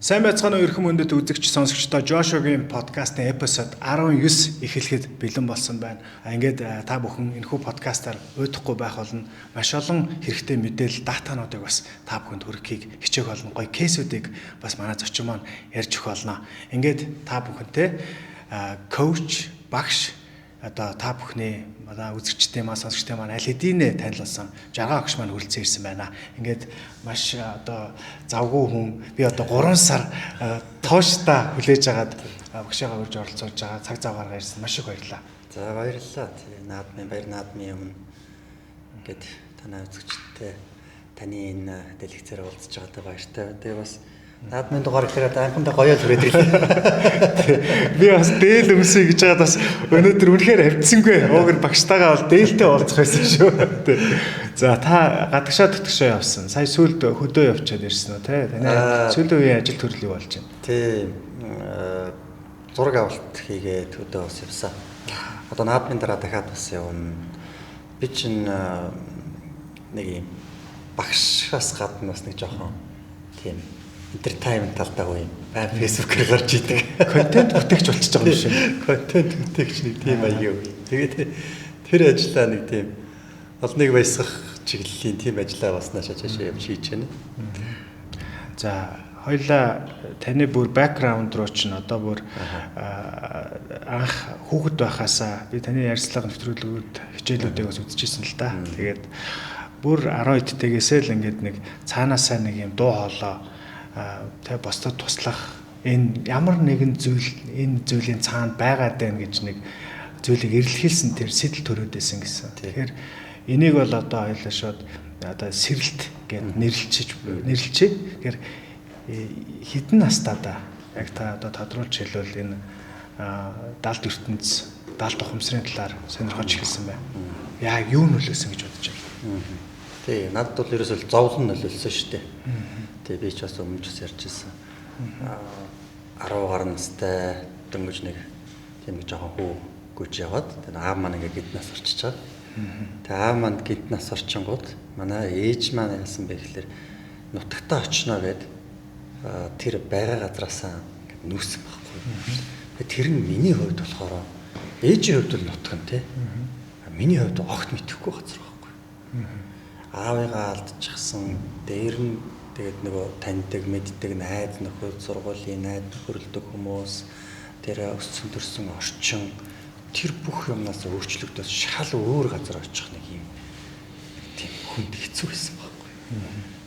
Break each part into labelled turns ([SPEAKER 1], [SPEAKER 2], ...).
[SPEAKER 1] Сайн байцгаана уу эрхэм хүндэт үзэгч сонсогчдоо Жошогийн подкастын эпизод 19 эхлэхэд бэлэн болсон байна. Ингээд та бүхэн энэхүү подкастаар уйдахгүй байх болно. Маш олон хэрэгтэй мэдээлэл, датануудыг бас та бүхэнд хүргэхийг хичээх болно. Гоё кейсүүдийг бас манай зочин маань ярьж өгөх болно. Ингээд та бүхэнтэй коуч, багш одоо та бүхний үзэгчдийн маань сонсогчдын маань аль хэдийнэ танил болсон жаргал огш маань хүрэлцэн ирсэн байна. Ингээд маш одоо завгүй хүн би одоо 3 сар тооштой хүлээж агаад багшаагаа урьж оролцож байгаа цаг зав гаргаад ирсэн. Маш их баярлалаа.
[SPEAKER 2] За баярлалаа. Наадмын өмнө ингээд танай үзэгчдтэй таны энэ дэлгэцээр уулзж байгаадаа баяртай. Тэгээ бас наадмын дугаар ихээр анхандаа гоё л хүрээд ирлээ.
[SPEAKER 1] Би бас дээл өмсөе гэж байгаад бас өнөөдөр үнэхээр авцсангүй. Уугэр багштайгаа бол дээлтэй уулзах байсан шүү. За та гадагшаа төтгшөө явсан. Сая сүүлд хөдөө явчаад ирсэн үү те? Таны сүүлийн үеийн ажил төрөл юу болж байна?
[SPEAKER 2] Тийм. Зураг авалт хийгээд хөдөө бас явсан. Одоо наадмын дараа дахиад бас явна. Би чинь нэг юм багшаас гадна бас нэг жоохон тийм entertainment талтай юм. Байн Facebook-ээр гарч идэг.
[SPEAKER 1] Контент бүтээгч болчихж байгаа юм шиг.
[SPEAKER 2] Контент бүтээгч нэг тийм аяа. Тэгээд тэр ажиллаа нэг тийм олныг баясгах чиглэлийн тийм ажиллаа бас наашаа цаашаа явж хийж байна.
[SPEAKER 1] За хоёлаа таны бүр бэкграунд руу чинь одоо бүр анх хүүхэд байхасаа би таны ярьцлага нэвтрүүлгүүд хичээлүүдийг бас үзчихсэн л да. Тэгээд бүр 10 эдтэйгээсээ л ингээд нэг цаанаасаа нэг юм дуу хоолой тэг босдод туслах энэ ямар нэгэн зүйл энэ зүйлийн цаанд байгаад байна гэж нэг зүйлийг эрэлхийлсэн тэр сэтэл төрөөдөөсөн гэсэн. Тэгэхээр энийг бол одоо хоёлаа шууд одоо сэрэлт гэд нэрлэлчээ. Тэгэхээр хідэн настайдаа яг та одоо тодруулж хэлвэл энэ даалт ертөнц даалт ухамсарын талаар сонирхож эхэлсэн байна. Яг юу нөлөөсөн гэж бодож байна.
[SPEAKER 2] Тий, надад бол ерөөсөө зовлон нөлөөлсөн шүү дээ. Тэгээ би ч бас өмнө ч ярьж ирсэн. 10 гаруй настай дөнгөж нэг тийм нэг жоохон хүү гүйж яваад тэгээ аав маань ингээ гид нас орчиж байгаа. Тэгээ аав маань гид нас орчингууд манай ээж маань яасан бэ гэхээр нутагтаа очно гэд тэр байгаа газраасаа ингээ нүүсэн байхгүй. Тэгээ тэр нь миний хувьд болохоор ээжийн хувьд бол нутаг нь тий. Миний хувьд огт мэдэхгүй газар байхгүй. Аавыгаа алдчихсан дээр нь тэгээд нөгөө таньдаг мэддэг найз нөхөд сургуулийн найз нөхөрлөдөг хүмүүс тэр өссөн төрсөн орчин тэр бүх юмнаас өөрчлөгдөж шал өөр газар очих нэг юм тийм хүнд хэцүү байсан байхгүй.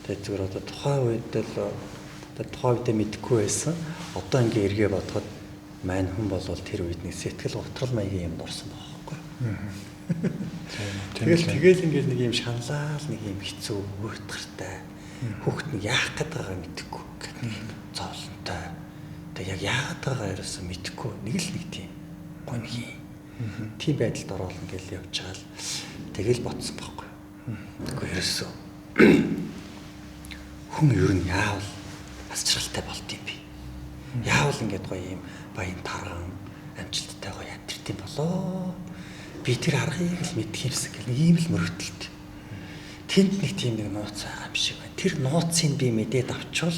[SPEAKER 2] Тэгээд зүгээр одоо тухайн үед мэдэхгүй байсан. Одоо ингээ эргээ бодоход маань хүн болвол тэр үед нэг сэтгэл готрол маягийн юмд орсон байхгүй. Тэгэл ингээл нэг юм шаналал нэг юм хэцүү уйтгартай хүүхэд нэг яах гээд байгааг мэдэхгүй гэдэг зовлонтой. Тэг яг яагаад байгаагаа ерөөсөө мэдэхгүй нэг тийм гонхи. Тийм байдалд ороод ингээл явж байгаа л тэгэл ботсон байхгүй. Тэгэхгүй ерөөсөө хүн ер нь яавал асчралтай болд юм бэ? Яавал ингээд гоё юм баян тарган амжилттай гоё амьдрт юм болоо. Би тэр аргыг л мэдх юмсан гэл нэг ийм л мөрөгдөлт. Тэнд нэг тийм нэг нууц байгаа юм шиг байна. Тэр нууцыг би мэдээд авчвал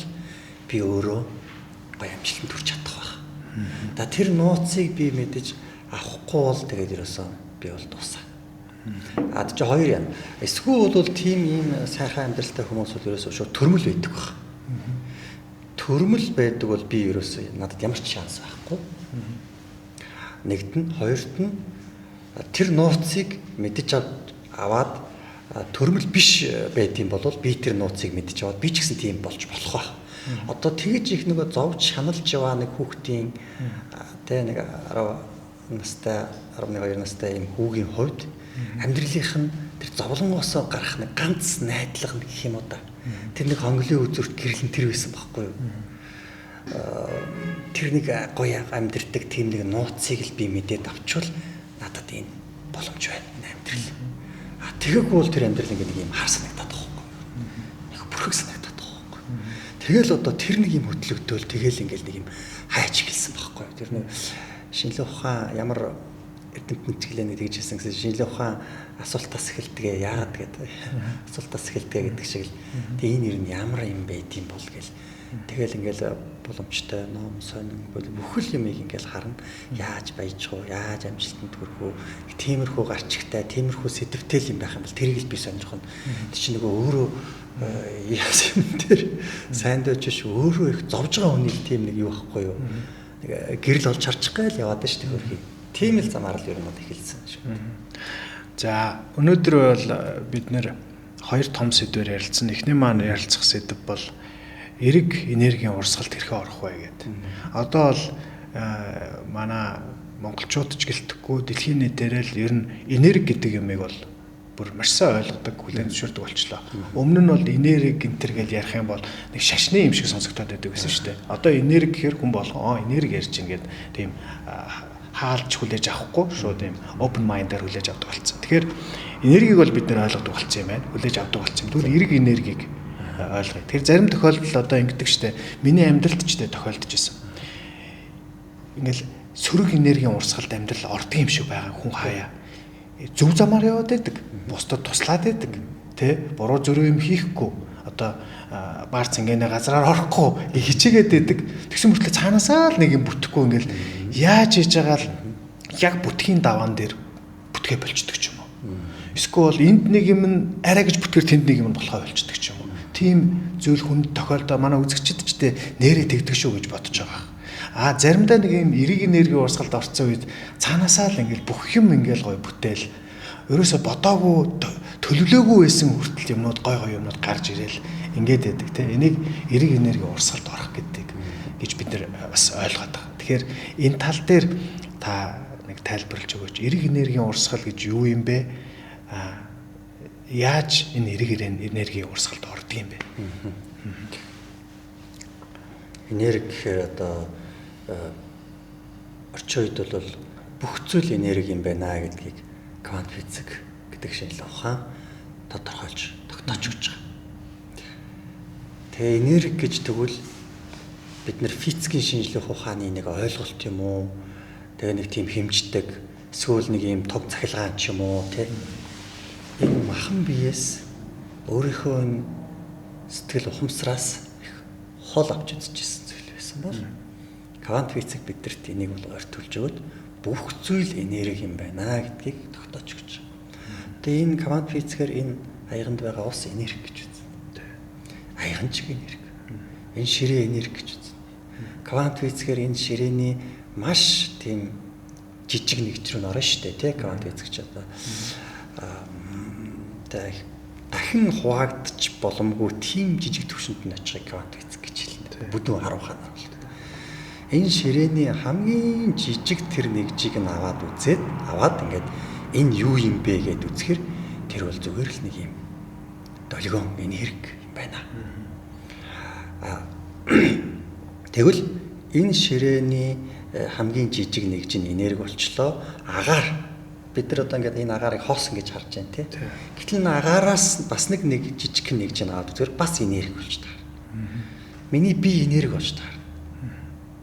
[SPEAKER 2] би өөрөө гоё амжилтанд хүрч чадах байх. Да тэр нууцыг би мэдэж авахгүй бол тэгээд ерөөсөө би бол дуусаа. Ад чи хоёр юм. Эсвэл бол тийм ийм сайхан амьдралтай хүмүүс бол ерөөсөө шууд төрмөл байдаг байх. Төрмөл байдаг бол би ерөөсөө надад ямар ч шанс байхгүй. Нэгт нь хоёрт нь тэр нууцыг мэдэж аваад төрмөл биш байдığım бол би тэр нууцыг мэдэж аваад би ч гэсэн тийм болж болох байх. Одоо тэгэж их нөгөө зовж шаналж яваа нэг хүүхдийн тэ нэг 10 настай 11 2 настай юм хүүгийн хувьд амьдралынх нь тэр зовлонгоос гарах нэг ганц найдлага гэх юм уу да. Тэр нэг хонглын үзүүрт гэрлэн тэр байсан байхгүй юу? Тэр нэг гоё амьдрдаг тийм нэг нууцыг л би мэдээд авчвал надад энэ боломж байна амьдрал. Тэгэхгүй бол тэр амьдрал нэг юм хар санагдаад байгаа байхгүй. Нэг бүрхэг санагдаад байгаа байхгүй. Тэгэл одоо тэр нэг юм хөтлөгдөөл тэгэл ингээл нэг юм хайч эхэлсэн байхгүй. Тэр нэг шинжлэх ухаан ямар эрдэмтэн чиглэлээр тэгж хэлсэн гэсэн шинжлэх ухаан асуултаас эхэлдэг яагаад гэдэг асуултаас эхэлдэг гэдэг шиг л тэгээ энэ ер нь ямар юм байд юм бол гэл Тэгэл ингээл боломжтой ном сонин бүхэл юмыг ингээл харна. Яаж баяж уу, яаж амжилтанд хүрэх үү? Тиймэрхүү гарчигтай, тиймэрхүү сэдвтэй юм байх юм бол тэрийг л би сонирхно. Тэг чи нөгөө өөрөө яасан дээр сайн дөөч өөрөө их зовж байгаа хүний тийм нэг юу байхгүй юу? Нэг гэрэл олж харчих гайл яваад шүү дээ хөрхий. Тийм л замаар л ер нь эхэлсэн шүү.
[SPEAKER 1] За өнөөдөр бол бид нэр хоёр том сэдвээр ярилцсан. Эхний маань ярилцах сэдв бол эрэг энергийн урсгалд хэрхэн орох вэ гэдэг. Одоо бол манай монголчууд ч гэлтэхгүй дэлхийн нийтээр л ер нь энерги гэдэг юмыг бол бүр маш сайн ойлгодог, хүлээн зөвшөөрдөг болчлоо. Өмнө нь бол энерги гэнтэр гэж ярих юм бол нэг шашны юм шиг сонсогдоод байдаг гэсэн шүү дээ. Одоо энерги гэхэр хүн болгоо энерги ярьж ингээд тийм хаалж хүлээж авахгүй шууд тийм open mind-аар хүлээж авдаг болсон. Тэгэхээр энергийг бол бид нэр ойлгодог болсон юм байна. Хүлээж авдаг болсон. Тэгвэл эрэг энергийг ойлгоё. Тэгэхээр зарим тохиолдолд одоо ингэдэг штэ. Миний амьдралд ч тэ тохиолдож байсан. Ингээл сөрөг энергийн урсгалд амьдрал ордог юм шиг байгаа хүн хаяа. Зөв замаар яваад байдаг. Бусдад туслаад байдаг. Тэ буруу зөрөө юм хийхгүй. Одоо баар цэнгэнэ газраар орохгүй хичээгээд байдаг. Тэгсэн мөртлөө цаанаасаа л нэг юм бүтэхгүй ингээл яаж хийж байгаа л яг бүтгийн даваан дээр бүтгээ болчдөг ч юм уу. Эсвэл энд нэг юм арай гэж бүтгэр тэнд нэг юм болохоо болчдөг ч юм уу. Тийм зүйл хүнд тохиолдоо манай үзэгчд ч тэ нэрээ тэгдэг шүү гэж бодож байгаа. Заримдаа нэг юм эрэг энерги урсгалд орцсон үед цаанаасаа л ингээл бүх юм ингээл гоё бүтээл ерөөсө бодоогүй төлөвлөөгүй байсан хүртэл юмнууд гой юмнууд гарч ирээл ингээд байдаг те. Энийг эрэг энерги урсгалд орох гэдэг гэж бид нэр бас ойлгоод байгаа. Тэгэхээр энэ тал дээр та нэг тайлбарлаж өгөөч. Эрэг энергийн урсгал гэж юу юм бэ? Яаж энэ эрэг энергийн урсгалд ордог юм бэ?
[SPEAKER 2] Энерги гэхээр одоо орчин үед бол бүх зүйл энерги юм байна гэдгийг квант физик гэдэг шинжилгээ ухаан тодорхойлж тогтоож өгч байгаа. Тэгээ энерги гэж тэгвэл бид нэр физикийн шинжлэх ухааны нэг ойлголт юм уу? Тэгээ нэг тийм хэмждэг эсвэл нэг юм том цахилгаан ч юм уу тий? Энэ махан биеэс өөрийнхөө сэтгэл ухамсараас их хол авч үзчихсэн зүйл байсан бол квант физик бидэрт энийг бол ойртуулж өгöd бүх зүйл энерги юм байна гэдгийг тогтоож өгч байгаа. Тэгээ энэ квант физикээр энэ аяганд байгаа ус энерги гэж үзнэ. Аяган чиг энерги. Энэ ширээ энерги гэж үзнэ. Квант физикээр энэ ширээний маш тийм жижиг нэгж рүү орно шүү дээ, тий квант физик ч одоо дахин хуваагдчих боломгүй тийм жижиг төвшөнд нь очихыг квант физик гэж хэлнэ. Бүдүүн харуу ханаар бол. Энэ ширээний хамгийн жижиг тэр нэгжийг нь аваад ингээд энэ юу юм бэ гэд үзэхэр тэр бол зүгээр л нэг юм долгион энерги юм байна. Тэгвэл энэ ширээний хамгийн жижиг нэгж нь энерги болчлоо. Агаар бид нар одоо ингээд энэ агаарыг хоосон гэж харж байна тий. Гэтэл энэ агаараас бас нэг жижиг нэгж нь аваад үзэхэр бас энерги болж таар. Миний бие энерги болж таар.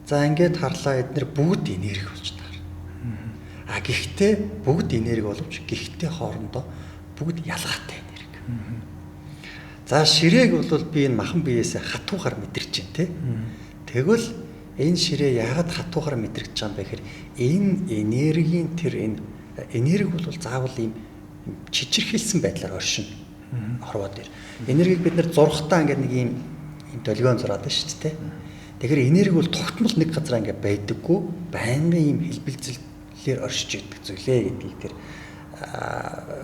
[SPEAKER 2] За ингээд харлаа эдгээр бүгд энерги болж таар. Гэхдээ бүгд энерги боловч гэхдээ хоорондоо бүгд ялгаатай энерги. За ширээг бол би энэ махан биеэсээ хатуугаар мэдэрч байна тий. Тэгвэл энэ ширээ яагаад хатуугаар мэдрэгдэж байгаа юм бэ гэхээр энэ энергийн тэр энэ энерги бол заавал ийм чичирхийлсэн байдлаар оршино. Орвоод ир. Энергийг бид нэр зурхтаа ингээд нэг ийм долгион зураад байна шүү дээ. Тэгэхээр энерги бол тогтмол нэг газар ингээд байдаггүй, байнгын ийм хэлбэлзлээр оршиж идэг зүйлээ гэдгийг тэр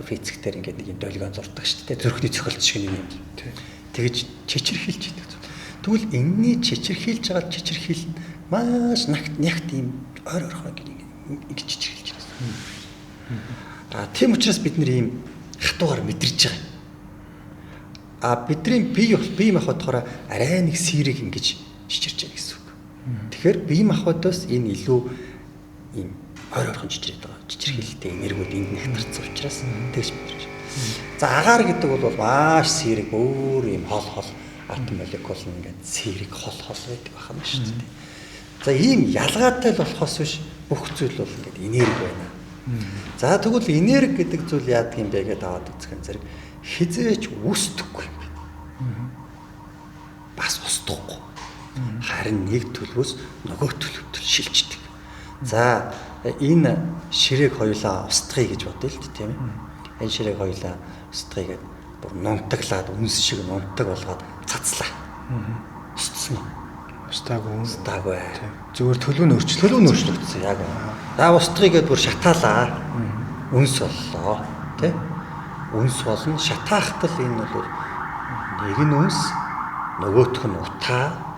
[SPEAKER 2] физиктээр ингээд нэг юм долгион зурдаг шүү дээ. Зүрхний цохилт шиг нэг юм. Тэгэж чичирхийлж идэг. Тэгвэл энэний чичирхийлж байгаа чичирхийл маш нягт ийм ойр ойрхон ингэж чичирхийлж байна. Тийм учраас бид нэр ийм хатуугаар мэдэрч байгаа. Бидний бие махбодохоор арай нэг сэрэг ингэж чичирч байгаа гэсэн үг. Тэгэхээр бие махбодоос энэ илүү ийм ойр ойрхон чичирээд байгаа. Чичирхийлэлтэй энергиуд энд нэгтэрсэн учраас тэгж мэдэрч. За агаар гэдэг бол маш сэрэг өөр ийм хол атом молекул нь ингээд сэрэг хол байдаг байх юм шүү дээ. За ийм ялгаатай л болохоос биш бүх зүйл бол ингээд энерги байна. За тэгвэл энерги гэдэг зүйл яадаг юм бэ гэдээ аваад үзэх юм зэрэг хизээч үсдэхгүй юм. Бас устдахгүй. харин нэг төлөвөөс нөгөө төлөвт шилждэг. За энэ ширээг хоёулаа устгая гэж бодъё л тийм ээ. Энэ ширээг хоёулаа устгая гэд бүр нунтаглаад үнс шиг нунтаг болгоод цацлаа. Устсан уу? Устаагүй.
[SPEAKER 1] Зүгээр төлөв нь
[SPEAKER 2] өөрчлөгдсөн яг. За устгая гэд бүр шатаалаа. Үнс боллоо тий. Үнс болно шатаахтал энэ бол нэг нь үнс нөгөөх нь утаа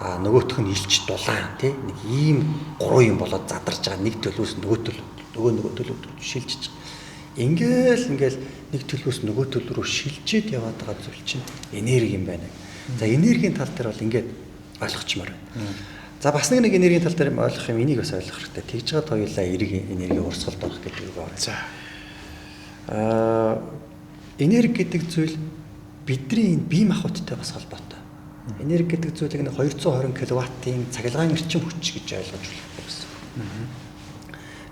[SPEAKER 2] нөгөөх нь илч дулаан тий нэг ийм гурван юм болоод задарч байгаа нэг төлөвөөс нөгөө төлөв рүү шилжиж байгаа. Ингээл нэг төлөвөөс нөгөө төлөв рүү шилжээд яваад байгаа зүйл чинь энерги юм байна. За энергийн тал дээр бол ингээд ойлгочмоор байна. За бас нэг энергийн тал дээр ойлгох юм энийг бас ойлгох хэрэгтэй. Тэгж жаад хоёулаа эрг энерги урсгалд байх гэдэг үг байна.
[SPEAKER 1] За
[SPEAKER 2] энерги гэдэг зүйл бидний энэ бие махбодтой бас холбоотой. Энерги гэдэг зүйлийг 220 кВт-ийн цахилгаан эрчим хүч гэж ойлгож болох гэсэн.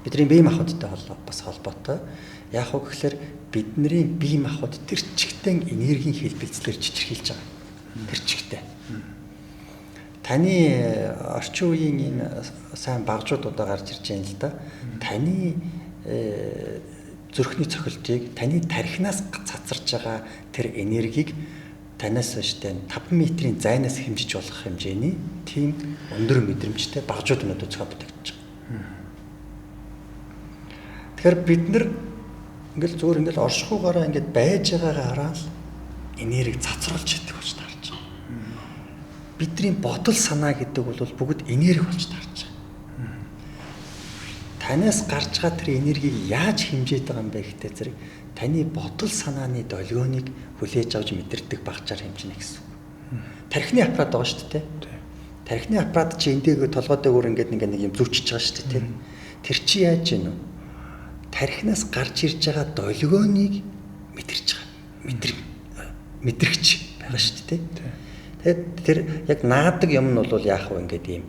[SPEAKER 2] Бидний бие махбодтой бас холбоотой. Яг уу гэхээр бидний бие махбод тэр чигтэн энергийн хэлбэлцлэр чичирхийлж байгаа. Тэр чигтээ. Таны орчин үеийн энэ сайн багжуудаа гарч ирж байна л да. Таны зүрхний цохилтыг таны тархинаас цацарч байгаа тэр энергийг танаас штэ 5 метрийн зайнаас хэмжиж болох хэмжээний тийм өндөр мэдрэмжтэй багжууд өнөдөө зохион бүтэгдэж байгаа. Тэгэхээр бид нар ингээл зүгээр ингээл оршихугаараа ингээд байж байгаагаа хараад энергийг цацруулж яддаг болж таарч байгаа. Бидний бодол санаа гэдэг бол бүгд энерги болж таарч байгаа. Танаас гарч байгаа тэр энергийг яаж хэмжээд байгаа юм бэ гэхдээ зэрэг таны бодол санааны долгионыг хүлээж авч мэдэрдэг багчаар хэмжинэ гэсэн үг. Тархины аппарат байгаа шүү дээ. Тархины аппарат чи эндээ толгойдоо өөр ингээд нэг юм зүвчж байгаа шүү дээ. Тэр чи яаж гэнэ вэ? Тархинаас гарч ирж байгаа долгионыг мэдэрч байгаа. Мэдрэгч байгаа шүү дээ. Тэгээд тэр яг наадаг юм нь бол яах вэ ингээд ийм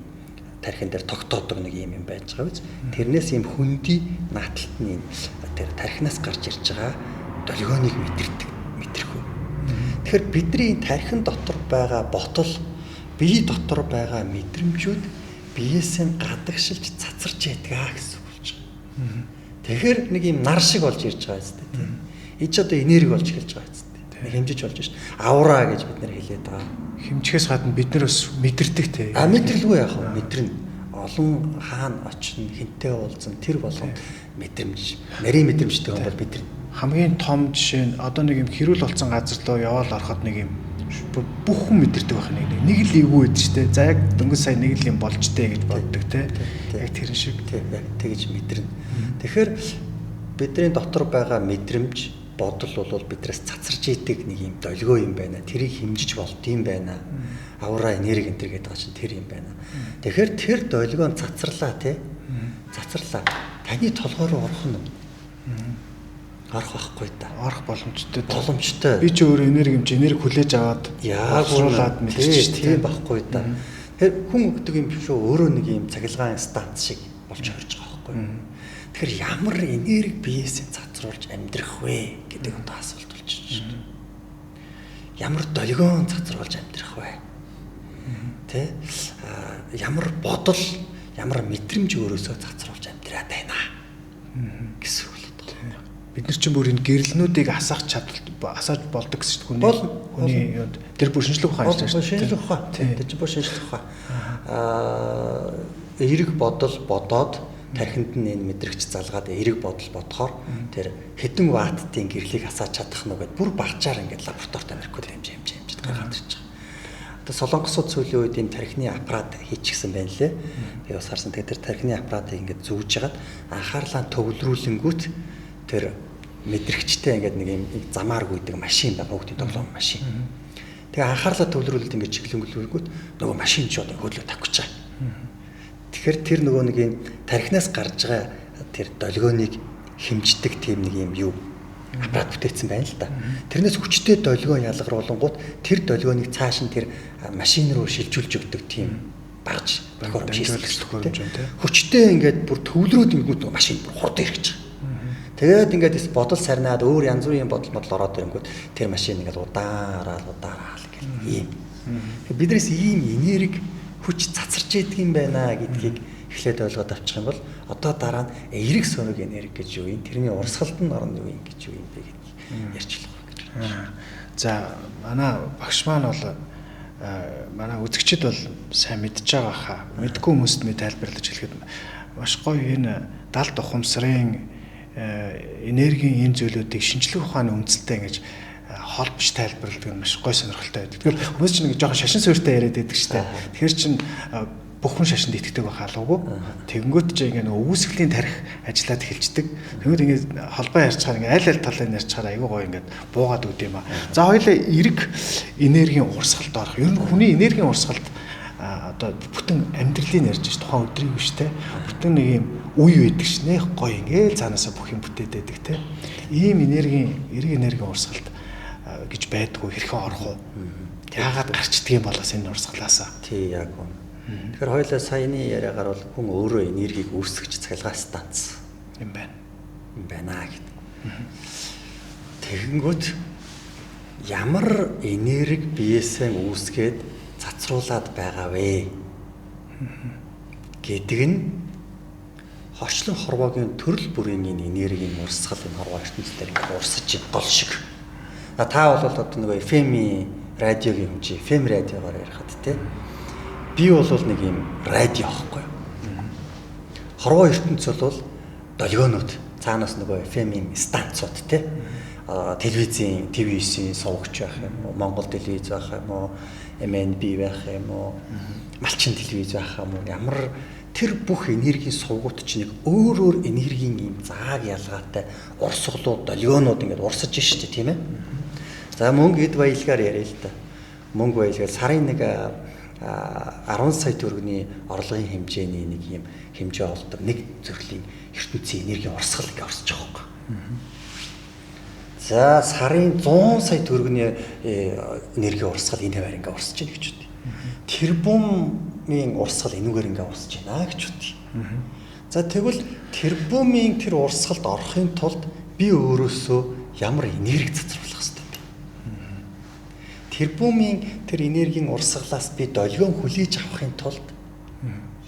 [SPEAKER 2] тархин дээр тогтоодог нэг юм байж байгаа биз. Тэрнээс ийм хөндөй нааталтны тэр тархинаас гарч ирж байгаа долгионыг мэдрэх үү. Тэгэхээр бидний тархин дотор байгаа ботол, бие дотор байгаа мэдрэмжүүд биеэс нь гадагшилж цацарч ядгаа гэсэн үг болж байгаа. Тэгэхээр нэг юм нар шиг болж ирж байгаа зү тийм. Энд ч одоо энерги болж эхэлж байгаа зү. Нэг хэмжиж болж шв. Аура гэж бид нэр хэлээд байгаа.
[SPEAKER 1] Хэмжихээс гадна бид нар бас мэдэрдэг те.
[SPEAKER 2] Мэдрэлгүй яах вэ? Мэдэрнэ. Олон хаана очно, хинтээ уулзсан тэр болгон мэдрэмж, нарийн мэдрэмжтэй хүн бол бид
[SPEAKER 1] хамгийн том жишээ нь одоо нэг юм хэрүүл болсон газар руу яваал ороход нэг юм бүх хүн мэдэрдэг байх нэг л эвгүй байдаг шүү дээ. За яг дөнгөж сая нэг л юм болж тээ гэж боддог те. Яг тэр шиг
[SPEAKER 2] яг тэгж мэдэрнэ. Тэгэхээр бидний дотор байгаа мэдрэмж бодол бол бидрээс цацарч идэг нэг юм долгио юм байна. Тэрийг хэмжиж болд юм байна. Аура энерги энэ гэдэг байгаа чинь тэр юм байна. Тэгэхээр тэр долгион цацрлаа тий. Цацрлаа. Таны толгой руу орох нь орох байхгүй да.
[SPEAKER 1] Орох боломжтой.
[SPEAKER 2] Би
[SPEAKER 1] ч өөрөө энерги хүлээж аваад
[SPEAKER 2] яагуулаад мэдэрч тийм байхгүй да. Тэгэхээр хүн өгдөг юм шүү өөрөө нэг юм цахилгаан станц шиг болж орж байгаа байхгүй. Тэгэхээр ямар энерги биеэс цацруулж амьдрах вэ гэдэг нь асуулт болж байна. Ямар долгион цацруулж амьдрах вэ? Тэ? Ямар бодол, ямар мэдрэмж өөрөөсөө цацруулж амьдраад байна гэсэн үг л дээ.
[SPEAKER 1] Бид нар чинь бүр энэ гэрэлнүүдийг асааж болдог гэсэн хүний тэр бүр шинжлэх ухаан
[SPEAKER 2] ажиллаж байна. Шинжлэх ухаан. Тэр чинь бүр шинжлэх ухаан. Эерэг бодол бодоод тархинд нь энэ мэдрэгч залгаад эерэг бодол бодохоор тэр хэдэн ваттын гэрлийг асааж чадах нь гэдээ бүр багчаар ингээд лабораторид Америкт хэмжиж гаргаж ирж байгаа. Одоо солонгосууд сүүлийн үед энэ тархины аппарат хийчихсэн байна лээ. Тэгээ бас харсан. Тэгээ тэр тархины аппаратыг ингээд зүүж хагаад анхаарлаа төвлөрүүлэнгүүт тэр мэдрэгчтэй ингээд нэг юм замаар гүйдэг машин байна. Хүүхдийн тоглоом машин. Тэгээ анхаарлаа төвлөрүүлэлт ингээд чиглэлгүйгүүт нөгөө машин ч одоо хөлөө тавьчих чаа. Тэгэхээр тэр нөгөө нэг юм тархинаас гарч байгаа тэр долгионыг хэмждэг тийм нэг юм юу аппарат бүтээсэн байна л да. Тэрнээс хүчтэй долгион ялгаруулангууд тэр долгионыг цааш нь тэр машин руу шилжүүлж өгдөг тийм багж тохиолдол тийм. Хүчтэй ингээд бүр төвлөрөөд ингүүт машин бүр хурд ирж байгаа. Тэгээд ингээд бодол сарнаад өөр янз бүрийн бодол ороод ирэнгүүт тэр машин ингээд удаараа гэл ийм. Биднээс ийм энерги хүч цацарч идэг юм байна гэдгийг эхлээд ойлгоод авчих юм бол одоо дараа нь эерэг сөрөг энерги гэж юу юм? Тэрний урсгалд нь орно юу юм гэж юу юм бэ гэдгийг ярьж болох гэж байна.
[SPEAKER 1] За манай багш маань бол манай үзэгчид бол сайн мэдж байгаа хаа. Мэдгүй хүмүүст мэд тайлбарлаж хэлэхэд маш гоё энэ далд ухамсарын энергийн энэ зүйлүүдийг шинжлэх ухааны үндсэлтэй ингэж холбож тайлбарладаг нь маш гоё сонирхолтой байдаг. Тэгэхээр хүмүүс чинь нэг жоохон шашин суурьтай яриад байдаг шүү дээ. Тэгэхээр чинь бүх хүн шашинд итгэдэг байх алуугүй. Тэгэнгүүт чи ингээ нөгөө үүсгэлийн тарих ажиллаад эхэлждэг. Тэгвэл ингээ холбоо ярьчаар ингээ аль талын ярьчаар айгүй гоё ингээ буугаад өгд юм аа. За хоёлаа эрг энергийн урсгалд орох. Ер нь хүний энергийн урсгалд одоо бүтэн амьдралыг ярьж ш тухайн өдрийг биш те. Бүтэн нэг юм үе байдаг ш нэх гоё ингээл цаанаасаа бүх юм бүтээд байдаг те. Ийм энергийн эрг энергийн урсгалд гэж байдгүй хэрхэн орох уу? Яагаад гарчдаг юм болоос энэ урсгалаасаа.
[SPEAKER 2] Тий яг үнэ. Тэгэхээр хоёулаа саяны яриагаар бол хүн өөрөө энергийг үүсгэж цахилгаан станц
[SPEAKER 1] юм байна.
[SPEAKER 2] Юм байна гэдэг. Тэгэнгүүт ямар энерги биесээ үүсгээд цацруулаад байгаа вэ гэдэг нь хорчлон хорвоогийн төрөл бүрийн энэ энергийн урсгал энэ хорвоо ертөнцийн ингээд урсаж гол шиг. Та бол одоо нөгөө FM радиогийн юм чи FM радиогоор ярихад те би бол нэг юм радио аахгүй. Хорвоо ертөнц бол долгионууд цаанаас нөгөө FM станцууд те телевизийн ТV9-ийн сувгч байх юм уу, Монгол телевиз байх юм уу, MNB байх юм уу, малчин телевиз байх юм уу, ямар тэр бүх энергийн сувгууд чинь нэг өөр энергийн юм зааг ялгаатай урсгалууд долгионууд ингээд урсаж штэ тийм ээ. За мөнгө эд баялгаар яриа л да. Мөнгө баялгаар сарын нэг 10 сая төгрөгийн орлогын хэмжээний нэг юм хэмжээ олдог нэг төрлийн ертөнцийн энергийн урсгал гэж орсож байгаа юм. За сарын 100 сая төгрөгийн энерги урсгал энэ хавар ингээ урсж байна гэж үү. Тэрбумын урсгал энүүгээр ингээ урсж байна гэж үү. За тэгвэл тэрбумын тэр урсгалд орохын тулд би өөрөөсөө ямар энерги цацруулах ёстой бэ? Тэрбумын тэр энергийн урсгалаас би долгион хүлээж авахын тулд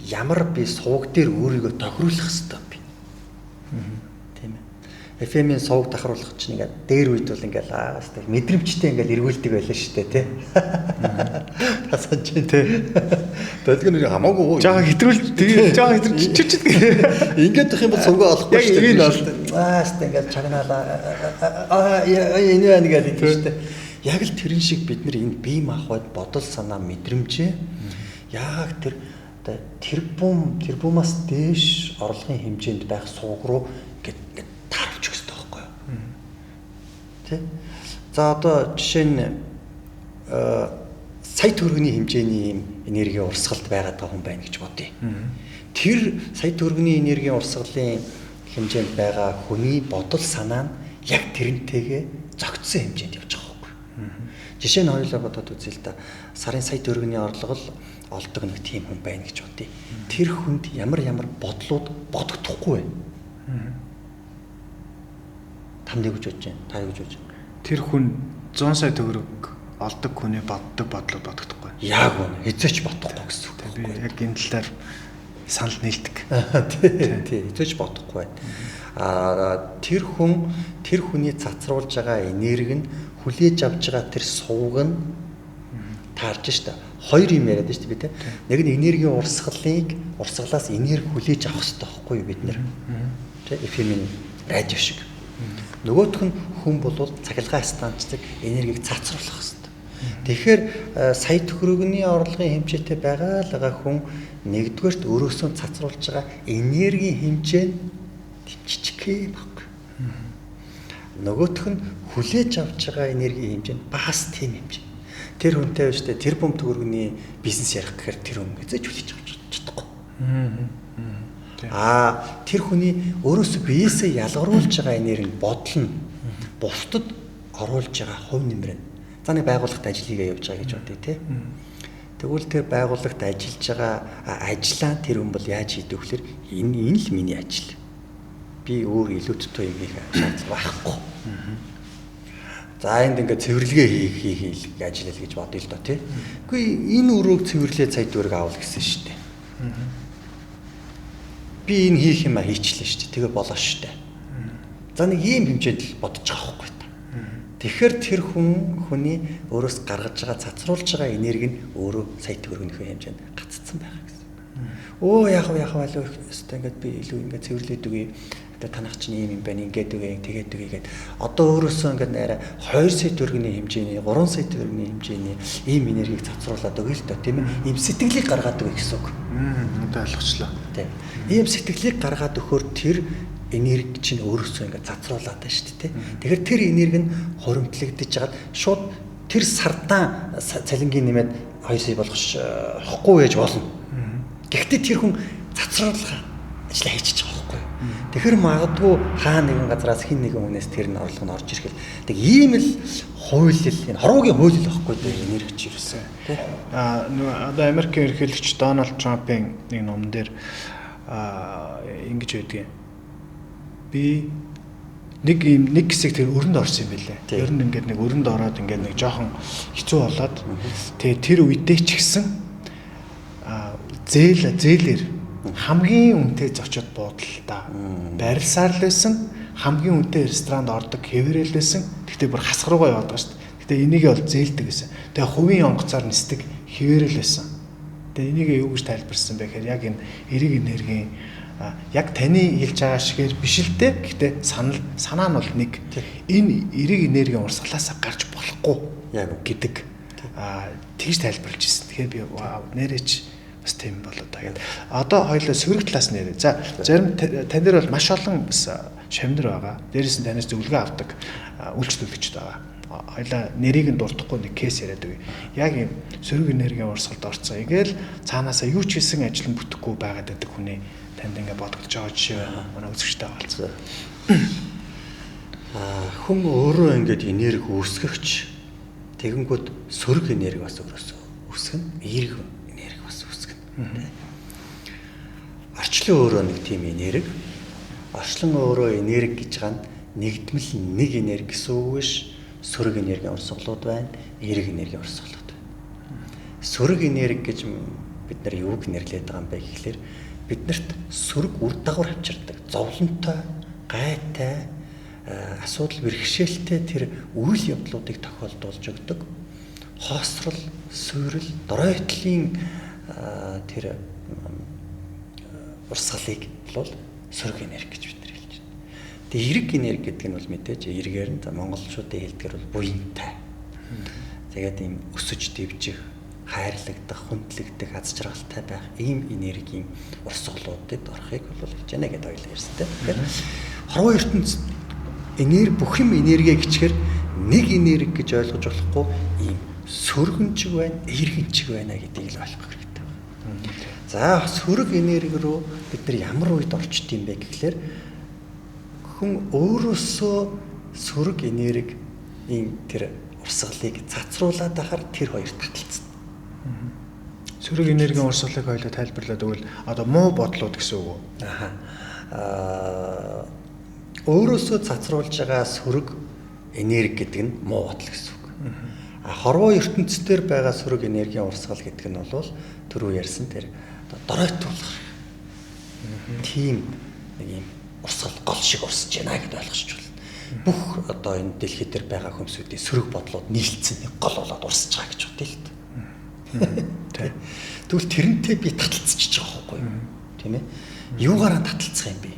[SPEAKER 2] ямар би сувг дээр өөрийгөө тохируулах ёстой бэ? Тийм ээ. FM-ийн сувг тохируулах чинь ингээд дээр үед бол ингээд мэдрэмжтэй ингээд эргүүлдэг байлаа шүү дээ тий. Тасаж чинь тий. Долгион нэр хамаагүй.
[SPEAKER 1] Жага хэтрүүлж жага хэтрүүлж чиччд.
[SPEAKER 2] Ингээд их юм бол сувгаа олохгүй шүү дээ. Хэвээ ингээд чагнаалаа энэ байна гэдэг тийм шүү дээ. Яг л тэрэн шиг бид нар энэ бие махбод бодол санаа мэдрэмжээ яг тэр тэрбумаас дээш орлогын хэмжээнд байх сувг руу ингээд тааруулж өгөх хэрэгтэй байхгүй юу? Тэ? За одоо жишээ нь сая төгрөгийн хэмжээний энергийн урсгалд байгаад байгаа хүн байна гэж бодъё. Тэр сая төгрөгийн энергийн урсгалын хэмжээнд байгаа хүний бодол санаа нь яг тэрнтэйгээ зөгцсөн хэмжээнд явж байгаа байхгүй юу? Жишээ нь хоёулаа бодоод үзье л да. Сарын сая төгрөгийн орлого л олдог нэг тийм хүн байна гэж бодъё. Тэр хүнд ямар бодлууд бодогдохгүй вэ? Тамд гэж бодож байна. Та юу гэж бодож байна?
[SPEAKER 1] Тэр хүн 100 сая төгрөг олдог хүний боддог бодлууд бодогдохгүй.
[SPEAKER 2] Яг үнэ. Хэзээч бодохгүй гэсэн үг.
[SPEAKER 1] Би яг энэ талаар санал нийлдэг.
[SPEAKER 2] Тий, хэзээч бодохгүй байна. Тэр хүний цацруулж байгаа энерги нь хүлээж авч байгаа тэр сувг нь таарж штэ. Хоёр юм яриад штэ би те. Нэг нь энергийн урсгалаас энерги хүлээж авах хэрэгтэй байхгүй юу бид нэр. Тэ FM-ийн радио шиг. Нөгөөх нь хүн бол цахилгаан станцдаг энергийг цацруулах хэрэгтэй. Тэгэхээр сая төгрөгийн орлогын хэмжээтэй байгаа хүн нэгдүгээрт өөрөөсөө цацруулж байгаа энергийн хэмжээ нь жижигхэн байхгүй. Нөгөөх нь хүлээж авч байгаа энергийн хэмжээ нь бас тийм хэмжээ. Тэр хүнтэй биш үү? Тэр бом төгрөгийн бизнес ярих гэхээр тэр хүн хэзээ ч хүлээж авч чадахгүй. Тэр хүний өөрөөсөө биесээ ялгаруулж байгаа энерги бодол нь бусдад оруулж байгаа хувь нэмэр нь. За нэг байгууллагт ажиллая явж байгаа гэж бодъё те. Тэгвэл тэр байгууллагт ажиллаж байгаа ажлаа тэр хүн бол яаж хийдэг вэхээр энэ л миний ажил. Би өөр илүү тутуу юм хийх шаардлага байхгүй. За энд ингээд цэвэрлэгээ хийх ажиллая гэж бодъё л доо тий. Үгүй энэ өрөөг цэвэрлээ цай дүүрэг аавал гэсэн шүү дээ. Би энэ хийх юм а хийчлээ шүү дээ. Тэгээ болоо шүү дээ. За нэг ийм хэмжээнд л бодож байгаа байхгүй та. Тэгэхээр тэр хүний өөрөөс гаргаж байгаа цацруулж байгаа энерги нь өөрөө сая төгрөгнийхөө хэмжээнд гаццсан байгаа гэсэн. Оо яах вэ алуу өстой ингээд би илүү ингээд цэвэрлээд үгүй. Танах чинь ийм юм байна ингээд үгүй тэгээд үгүй гэд одоо өөрөөсөө ингээд нэрэ 2 сая төгрөгийн хэмжээний 3 сая төгрөгийн хэмжээний ийм энергийг цацруулаад өгье л доо тийм ээ ийм сэтгэлийг гаргаад өгье гэсэн үг.
[SPEAKER 1] Одоо ойлгочлоо.
[SPEAKER 2] Тийм. Ийм сэтгэлийг гаргаад өгөхөөр тэр энерги чинь өөрөөсөө ингээд цацруулаад байна шүү дээ. Тэгэхээр тэр энерги нь хоримтлагдаж жагаад шууд тэр сардаан цалингийн нэмээд 2 сая болохгүй байж болно. Гэхдээ тэр хүн цацруулах ажлаа хийчих байгаа байхгүй. Тэгэхээр магадгүй хаа нэгэн газраас хин нэгэн хүнээс тэр нь орлого нь орж ирэх. Тэг ийм л хуулил энэ хорвогийн хуулил байхгүй дээ энерги ч юусэн.
[SPEAKER 1] Одоо Америкийн ерөнхийлөгч Дональд Трампын нэг ном дээр ингэж байдгийг. Би нэг хэсэг тэр өрөнд орсон юм байлээ. Ер нь ингээд нэг өрөнд ороод ингээд нэг жоохон хэцүү болоод тэгээ тэр үедээ ч гэсэн зээлэр хамгийн үнэтэй зочид буудалтай барилсаар л байсан, хамгийн үнэтэй ресторанд ордог хэвээрэл байсан. Гэхдээ бүр хасах руугаа яваад байгаа шүү дээ. Гэхдээ энийг бол зээлдэг гэсэн. Тэгээ хувийн онгоцоор нисдэг хэвээрэл байсан. Тэгээ энийг юу гэж тайлбарсан бэ гэхээр яг энэ эрэг энергийн яг таны хэлж байгаа шигээр биш л дээ. Гэхдээ санаа нь бол нэг энэ эрэг энергийн урсгалаас гарч болохгүй яг гэдэг тэгж тайлбарлаж ирсэн. Тэгэхээр би нэрэж бас тийм болоо та гэдэг. Одоо хоёулаа сөрөг талаас нэрээ. За зарим тань дээр бол маш олон шамнар байгаа. Дээрээс нь танаас зөвлөгөө авдаг үйлчлүүлэгчд байгаа. Хоёулаа нэрийг нь дуртахгүй нэг кейс яриад өгье. Яг юм сөрөг энергийн урсгалд орцсон. Ингээл цаанаасаа юу ч хийсэн ажил нь бүтэхгүй байгаад байдаг хүний танд ингээ бодогдож байгаа жишээ байна. Манай үзэгчтэй хаалцсан.
[SPEAKER 2] Хүн өөрөө ингээд энерги үүсгэгч тэгэнгүүт сөрөг энерги бас өөрөөсөө үүсгэн, эерэг энерги бас үүсгэн. Орчлон өөрөө нэг тийм энерги. Орчлон өөрөө энерги гэж байгаа нь нэгдмэл нэг энерги гэсэн үг биш. Сөрөг энергийн урсгалууд байна, эерэг энергийн урсгалууд байна. Сөрөг энерги гэж бид нар юуг нэрлэдэг байгаа юм бэ гэхлээр биднэрт сөрөг үр дагавар авчирдаг, зовлонтой, гайтай, асуудал бэрхшээлтэй тэр үйл явдлуудыг тохиолдуулж өгдөг. Хоосрол, суурил, доройтлын тэр урсгалыг бол сөрөг энерги гэж бид нар хэлж байна. Тэгээ эерэг энерги гэдэг нь бол мэдээж эргээр нь монголчуудын хэлдгээр бол буянтай. Тэгээд ийм өсөж дэвжих, хайрлагдах, хүндлэгдэх, аз жаргалтай байх ийм энергийн урсгалуудад орохыг бол хийж байна гэдээ ойлоо ярьсан тийм. Тэгэхээр хорвоо ертөнцид энерги бүх юм энерги гэчээр нэг энерги гэж ойлгож болохгүй ийм сөргөнчиг байна, эергэнчиг байна гэдгийг л ойлгох хэрэгтэй байна. За сөрөг энерги рүү бид нар ямар үед орчд юм бэ гэхлээр хүн өөрөөсөө сөрөг энергийн тэр урсгалыг цацруулаад байхаар тэр хоёр таталцсан.
[SPEAKER 1] Сөрөг энергийн урсгалыг хоёулаа тайлбарлаад өгвөл одоо муу бодлууд гэсэн үг үү?
[SPEAKER 2] Өөрөөсөө цацруулж байгаа сөрөг энерги гэдэг нь муу бодол гэсэн үг. Хорвоо ертөнцийн байгаа сөрөг энергийн урсгал гэдэг нь бол түрүү ярьсан тэр доройтуулах. Тийм нэг юм урсгал гол шиг урсж байна гэдээ ойлгож байна. Бүх одоо энэ дэлхий дээр байгаа хүмүүсийн сөрөг бодлууд нийлцсэн нэг гол болоод урсж байгаа гэж бодъё л дээ. Тэгвэл тэрнтэй би таталцчих байгаа байхгүй юу? Тийм ээ. Юугаараа таталцах юм бэ?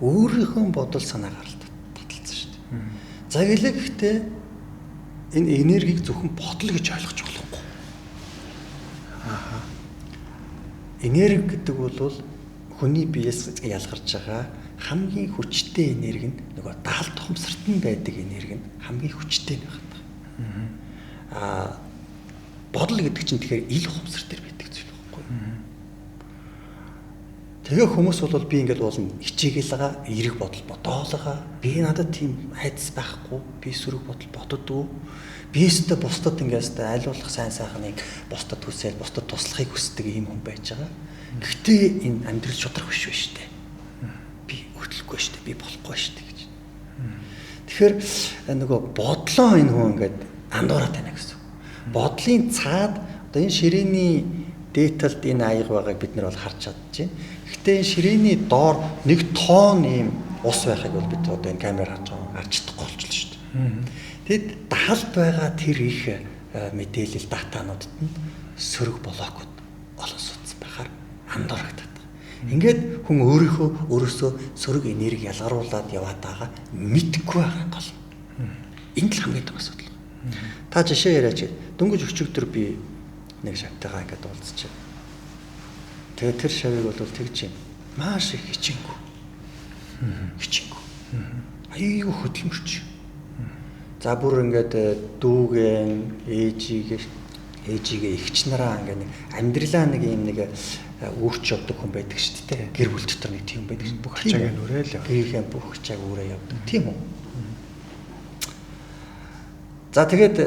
[SPEAKER 2] Өөрийнхөө бодол санаагаар л таталцсан шүү дээ. За гэхдээ энэ энергийг зөвхөн бодол гэж ойлгож болохгүй. Энерги гэдэг бол хүний биеэс ялгарч байгаа хамгийн хүчтэй энерги нь нөгөө даал тухамсарт нь байдаг энерги нь хамгийн хүчтэй нь байна. Бодол гэдэг чинь тэгэхээр ил ухамсар дээр байдаг зүйл байхгүй юу? Тэгээ хүмүүс бол би ингээд уулна хичээгээл байгаа эерэг бодол бодоолгаа би надад тийм хайц байхгүй би сөрөг бодол боддгоо би өстө бусдад ингээд айлуулах сайн сайхныг бусдад хүсэл бусдад туслахыг хүсдэг ийм хүн байж байгаа. Гэхдээ энэ амьдрал шудрах биш шүү дээ. Би хөдлөхгүй шүү дээ. Би болохгүй шүү дээ гэж. Тэгэхээр нөгөө бодлоо энэ хүн ингээд андуураад байна гэсэн. Бодлын цаад одоо энэ ширээний дээдэлд энэ аяг байгааг бид нар бол харж чадж байна. Гэхдээ энэ ширээний доор нэг тоон ийм ус байхыг бол бид одоо энэ камераар харж чадахгүй болчихлоо шүү дээ. Тэгэд даалд байгаа тэр их мэдээлэл датануудад нь сөрөг блокууд олон судас байхаар андуурагдаад байгаа. Ингээд хүн өөрөөсөө сөрөг энерги ялгаруулад яваад байгаа мэдгүй байгаа гол. Энэ л хамгийн том асуудал. Та жишээ яриач дөнгөж өчигдөр би нэг шавтайгаа ингээд уулзчих. Тэгээд тэр шавыг бол тэгж юм. Маш их хичээнгүй. Аюу хөдөлмөрч. За бүр ингээд дүүгэн ээжигээ эгч нараа ингээд нэг амьдралаа нэг юм нэг өөрч явдаг хүн байдаг шүү дээ. Гэр бүл дотор нэг тийм байдаг.
[SPEAKER 1] Бүх ачааг нь үрэл яв.
[SPEAKER 2] Гэрийн бүх ачааг үрээ явдаг. Тийм үү? За тэгээд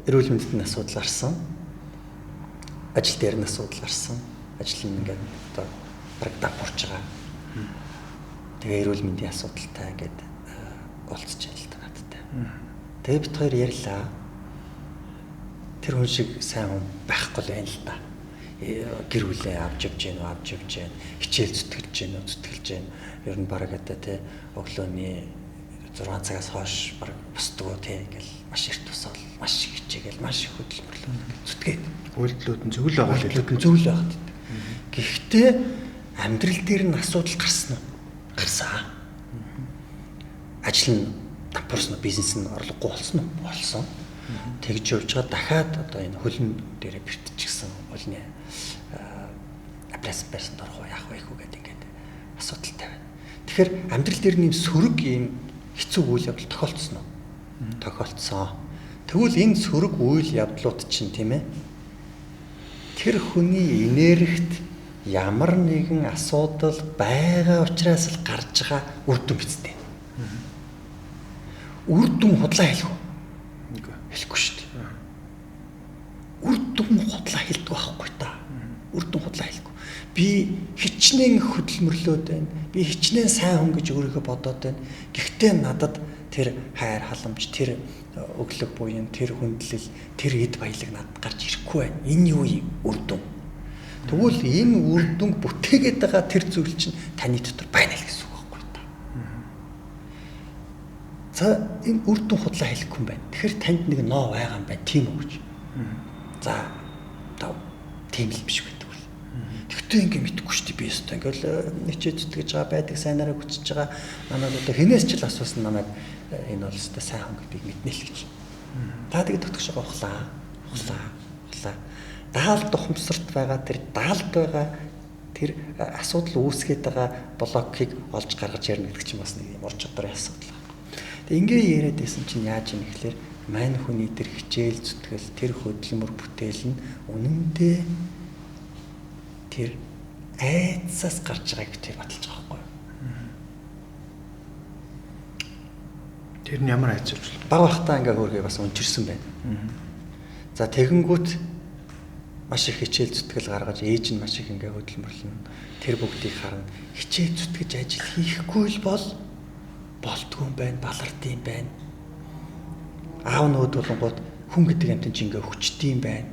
[SPEAKER 2] эрүүл мэндэд асуудал гарсан. Ажил дээр нь асуудал гарсан. Ажил нь ингээд одоо бараг давхурж байгаа. Тэгээ эрүүл мэндийн асуудалтай ингээд уулзч байна л та надтай. Тэгээ бид хоёр ярьлаа. Тэр хүн шиг сайн хүн байхгүй л байна л та. Гэр бүлээ авч явж гэнэ, хичээл зүтгэлж гэнэ. Ер нь бараг одоо тий өглөөний 6 цагаас хойш бараг босдгоо тий ингээл маш их тусаал, маш их хичээгээл, маш их хөдөлмөрлөө зүтгээд.
[SPEAKER 1] Үйлдэлүүд нь зөвл байгаа л
[SPEAKER 2] зөвл байгаад. Гэхдээ амьдрал дээр нь асуудал гарсан. Ажил нь давхарсан, бизнес нь орлогогүй болсон. Тэгж явж байгаа дахиад одоо энэ хөлн дээрээ бэртчихсэн хөлний апплайс байсан дорхоо яах вэ гэдэг ингээд асуудалтай байна. Тэгэхээр амьдрал дээр нэм сөрөг ийм хэцүү үйл явдал тохиолдсон уу? Тохиолдсон. Тэгвэл энэ сөрөг үйл явдлууд чинь тийм ээ. Тэр хүний энергит ямар нэгэн асуудал байгаа учраас л гарч байгаа үр дүн бицтэй. Үр дүн худлаа хэлэх үү? Хэлэхгүй шүү дээ. Үр дүн худлаа хэлдэг байхгүй та. Үр дүн худлаа хэлэхгүй. Би хичнээн хөдөлмөрлөөд байна. Би хичнээн сайн хүн гэж өөрийгөө бодоод байна. Гэхдээ надад тэр хайр халамж, тэр өглөг буян, тэр хүндлэл, тэр эд баялаг надад гарч ирэхгүй байна. Энэ юу юм? Үр дүн. Тэгвэл энэ үр дүнг бүтээгээд байгаа тэр зүйл чинь таны дотор байна л гэсэн үг байхгүй та. За энэ үр дүн худлаа хэлэхгүй юм байна. Тэгэхээр танд нэг ноо байгаа юм байна. Тийм үү гэж. За тийм л биш гэдэг бол. Тэгтээ ингэ мэдгүй шүү дээ би өстой. Ингээл хичээ зүтгэж байгаа байдаг, сайнараа хүчиж байгаа. Манайд одоо хинээс ч л асуусан намайг энэ бол өстой сайн хүн гэдгийг мэднэ л гэж. Та тэгээд төгтөж байгаа ухлаа. Даалд ухамсарт байгаа тэр даалд байгаа тэр асуудал үүсгээд байгаа блокийг олж гаргаж ярина гэдэг чинь бас нэг юм ур чадварын асуудал. Тэгээ ингээ яриад байсан чинь яаж юм гэхэлэр мань хүний тэр хичээл зүтгэл тэр хөдөлмөр бүтээл нь үнэндээ тэр айцаас гарч байгааг би баталж байгаа байхгүй юу?
[SPEAKER 1] Тэр нь ямар айц вэ?
[SPEAKER 2] Баг бахтаа ингээ хөөргөө бас унжирсан байна. За тэгэнгүүт маш их хичээл зүтгэл гаргаж ээж нь маш их ингээ хөдөлмөрлөн тэр бүгдийг харна. Хичээл зүтгэж ажил хийхгүй л болдгүй юм байна, балард юм байна. Аав нүүд болонгууд хүн гэдэг амтэн чинь ингээ хүчтэй юм байна.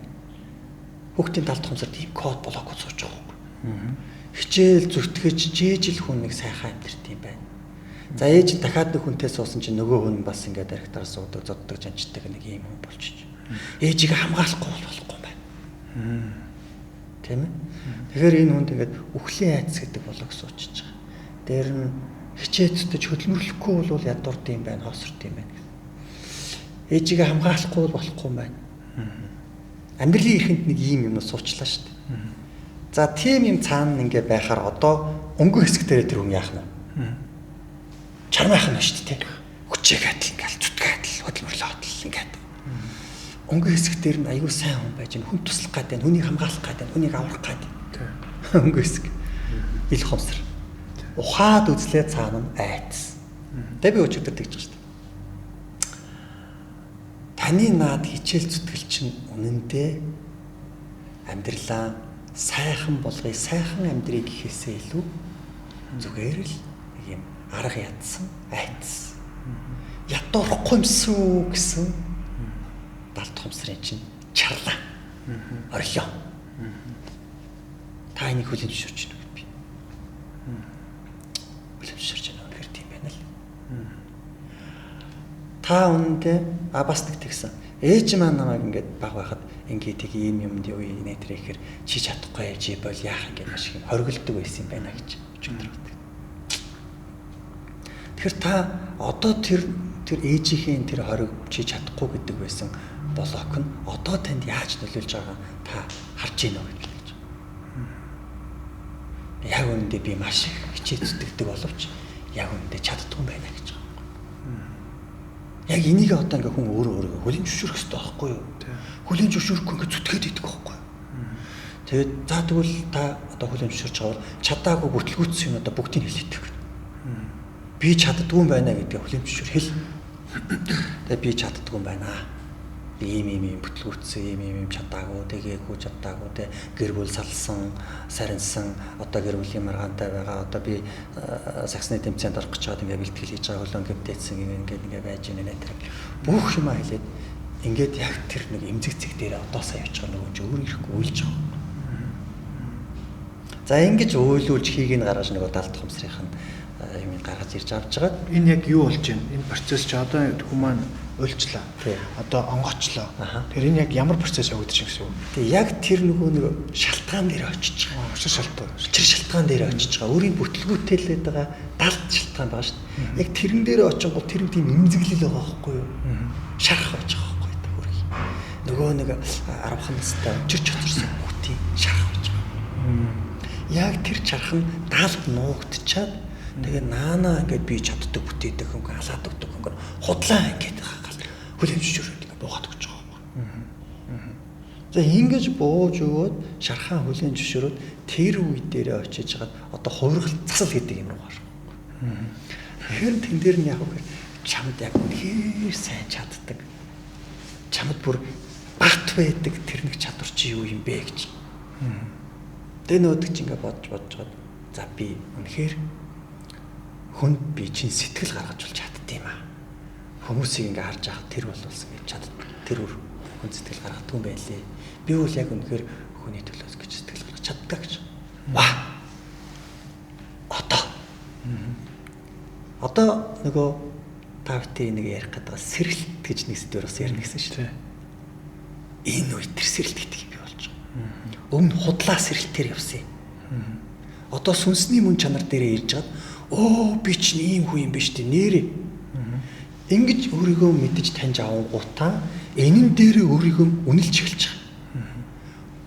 [SPEAKER 2] Хүүхдийн талд томсорд ийм код блокууд сууж байгаа юм. Хичээл зүтгэж жээжил хүн нэг сайхан амьдрт юм байна. За ээж дахиад нэг хүнтэй суусан чинь нөгөө хүн бас ингээ директороо суудаг, зоддог, жанчдаг нэг ийм хүн болчих. Ээжийг хамгаалахгүй болохгүй юм байна. Тийм ээ. Тэгэхээр энэ хүнд ингээд үхлийн айц гэдэг блок суучиж байгаа. Дээр нь хичээцтэй хөдөлмөрлөхгүй бол ядуурд юм байна, хоосорт юм байна. Ээжийг хамгаалахгүй болохгүй юм байна. Амьдралын эрхэнд нэг ийм юм суучлаа шүү дээ. За тийм юм цаана ингээ байхаар одоо өнгө хэсэг дээр тэр хүн яах нь? Чармайх нь шүү дээ. Хүчээг адил ингээл зүтгэж адил хөдөлмөрлөө адил ингээд. Өнгө хэсэг дээр нь аюу сайн хүн байж гэн хүн туслах гэдэг, хүнийг хамгаалах гэдэг, хүнийг аврах гэдэг. Өнгө хэсэг. Ил хомсор. Ухаад үзлээ цаана нь айц. Тэ би өчигдөр тэгж байгаа шүү дээ. Таны наад хичээл зүтгэл чинь үнэндээ амьдралаа сайхан болгоё, сайхан амьдрыг гэхээсээ илүү зүгээр л нэг юм арга ядсан айц. ядуурахгүй юмсан уу гэсэн далд хумсрын чинь чарлаа. Орлоо. Та энийг хүлээн зөвшөөрч байна уу би? Хүлээн зөвшөөрч байна уу гэх тийм байна л. Та үнэндээ бас нэг тэгсэн. Ээж маань намайг ингээд баг байхад ингээд тийг ийм юмд юу нэтэр ихээр чи чадахгүй ээж бол яах ингээд маш их хоригддаг байсан юм байна гэж өчигдөр гэдэг. Тэгэхээр та одоо тэр ээжийнхээ тэр хориг чи чадахгүй гэдэг байсан болоок нь одоо танд яаж нөлөөлж байгааг та харж байна уу гэж. Яг үүндээ би маш их хичээл зүтгэдэг боловч яг үүндээ чаддгүй байна гэж байгаа. Яг энийг одоо ингээ хүн өөрөө хүлээн зөвшөөрөх хэрэгтэй байхгүй юу? Хүлээн зөвшөөрөхгүй ингээ зүтгээд идэх байхгүй юу? Тэгээд за тэгвэл та одоо хүлээн зөвшөөрч байгаа бол чадаагүй бүтлгүүцсэн юм одоо бүгдийг хэлээдэг. Би чаддгүй юм байна гэдгээ хүлээн зөвшөөр хэл. Тэгээд би чаддгүй юм байна. Би ийм бүтлгүүцсэн ийм чадаагүй тэгээгүй чадаагүй тэ гэр бүл салсан сарнсан одоо гэр бүлийн маргаантай байгаа одоо би саксны тэмцээнд орох гэж чад ингээ бэлтгэл хийж байгаа хөлөө гэмтээсэн ингээ байж байна нэ тэр бүх юм хэлээд ингээд яг тэр нэг эмзэг дээр одоо сая явж байгаа нөгөө өөр ирэхгүй уйлж байгаа. За ингэж уйлуулж хийг нь гаргаж нөгөө далд хумсрынх нь юм гаргаж ирж авч байгаа.
[SPEAKER 1] Энэ яг юу болж байна? Энэ процесс чи одоо хүмүүс уйлчлаа. Одоо онгочлоо. Тэр энэ яг ямар процесс явагдаж байгаа гэсэн үг?
[SPEAKER 2] Тэг яг тэр нөгөө нэг шалтгаан дээр очиж байгаа.
[SPEAKER 1] Учир шалтгаан.
[SPEAKER 2] Учир шалтгаан дээр очиж байгаа. Өөрийн бүтлгүүтэлээд байгаа далд шалтгаан байгаа шүү дээ. Яг тэрэн дээр очингол тэр тийм эмзэглэл байгаа байхгүй юу? Шарах байж байгаа байхгүй юу? Өөрийг. Нөгөө нэг 10 настай учир чоцорсон хүүхдийн шарах байж байгаа. Яг тэр чарах нь далд нуугдчаад тэгээ наана ингээд би чаддаг бүтээдэг хөнгө алаад өгдөг хөнгө худлаа ингээд хүлээн зөвшөөрөд ингээд буугаад өгч байгаа юм. За ингэж бууж өгөөд шархаа хүлээн зөвшөөрөд тэр үе дээрээ очиж хагаад одоо хувиргал засал гэдэг юм руу гар. Тэгэхээр тэн дээр нь яг үгээр чамд яг үнэхээр сайн чаддаг. Чамд бүр бат байдаг тэр нэг чадвар чи юу юм бэ гэж. Тэгээ нөөдөг чи ингээд бодож жоод за би үнэхээр хүнд би чинь сэтгэл гаргаж болж чаддсан юм аа. Хүмүүсийг ингээ харж байхад тэр болуулсан гэж чаддаг. Тэр хүн сэтгэл гаргадаг юм байлээ. Би бол яг үнэхээр хүний төлөөс гэж сэтгэл гаргаж чаддаг гэж. Ваа. Одоо нөгөө Давидын нэг ярих гэдэг сэргэлт гэж нэг сэдвэр бас ярина гэсэн шүү дээ. Энэ үе тэр сэргэлт гэдэг юм би болж байгаа. Өмнө худлаа сэргэлтээр явсан юм. Одоо сүнсний мөн чанар дээрээ ирж чад би чинь ийм хүн юм биш үү нэрээ. Ингэж өөрийгөө мэдэж таньж авангуудаа энэн дээрээ өөрийгөө үнэлж эхэлж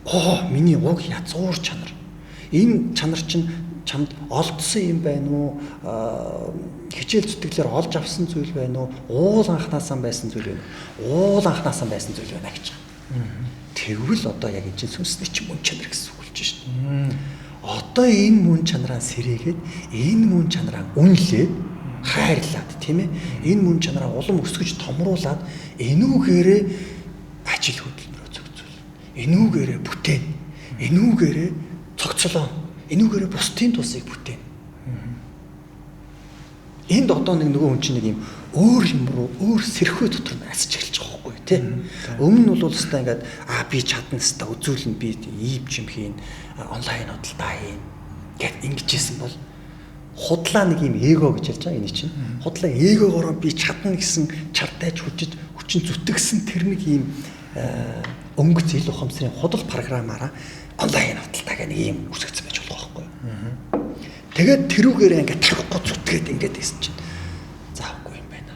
[SPEAKER 2] байгаа. Миний уг язгуур чанар. Энэ чанар чинь чамд олдсон юм байна уу? Хичээл зүтгэлээр олж авсан зүйл байна уу? Уул анханасаа байсан зүйл байна уу? Уул анханасаа байсан зүйл байна гэж байгаа. Тэгвэл одоо яг энэ сүнсний чинь мөн чанар гэсэн үг болж шүү дээ. Одоо энэ мөн чанараа сэрээгээд энэ мөн чанараа үнэлээд хайрлаад тийм ээ энэ мөн чанараа улам өсгөж томруулад энүүгээрээ ажил хөдөлмөрөө зохицуул. Энүүгээрээ бүтээн. Энүүгээрээ цогцлоо. Энүүгээрээ бусдын тусыг бүтээн. Энд одоо нөгөө хүн чинь нэг юм өөр юм руу өөр сэрхүү дотор насч эхэлж байгаа байхгүй тий. Өмнө нь бол өстой ингээд би чадна өстой үзүүлнэ би ийвч юм хийн онлайн худалдаа хийн гэт ингэжсэн бол худлаа нэг юм эго гэж хэлж байгаа энэ чинь. Худлаа эгогоор би чадна гэсэн чартайж хүчин зүтгэсэн тэр нэг юм өнгөц ил ухамсарын худал програмаараа онлайн худалдаа гэх нэг юм үсгэсэн байж болох байхгүй. Тэгээд тэрүүгээрээ ингээд тавихгүй зүтгээд ингээд ийсэн чинь заахгүй юм байна.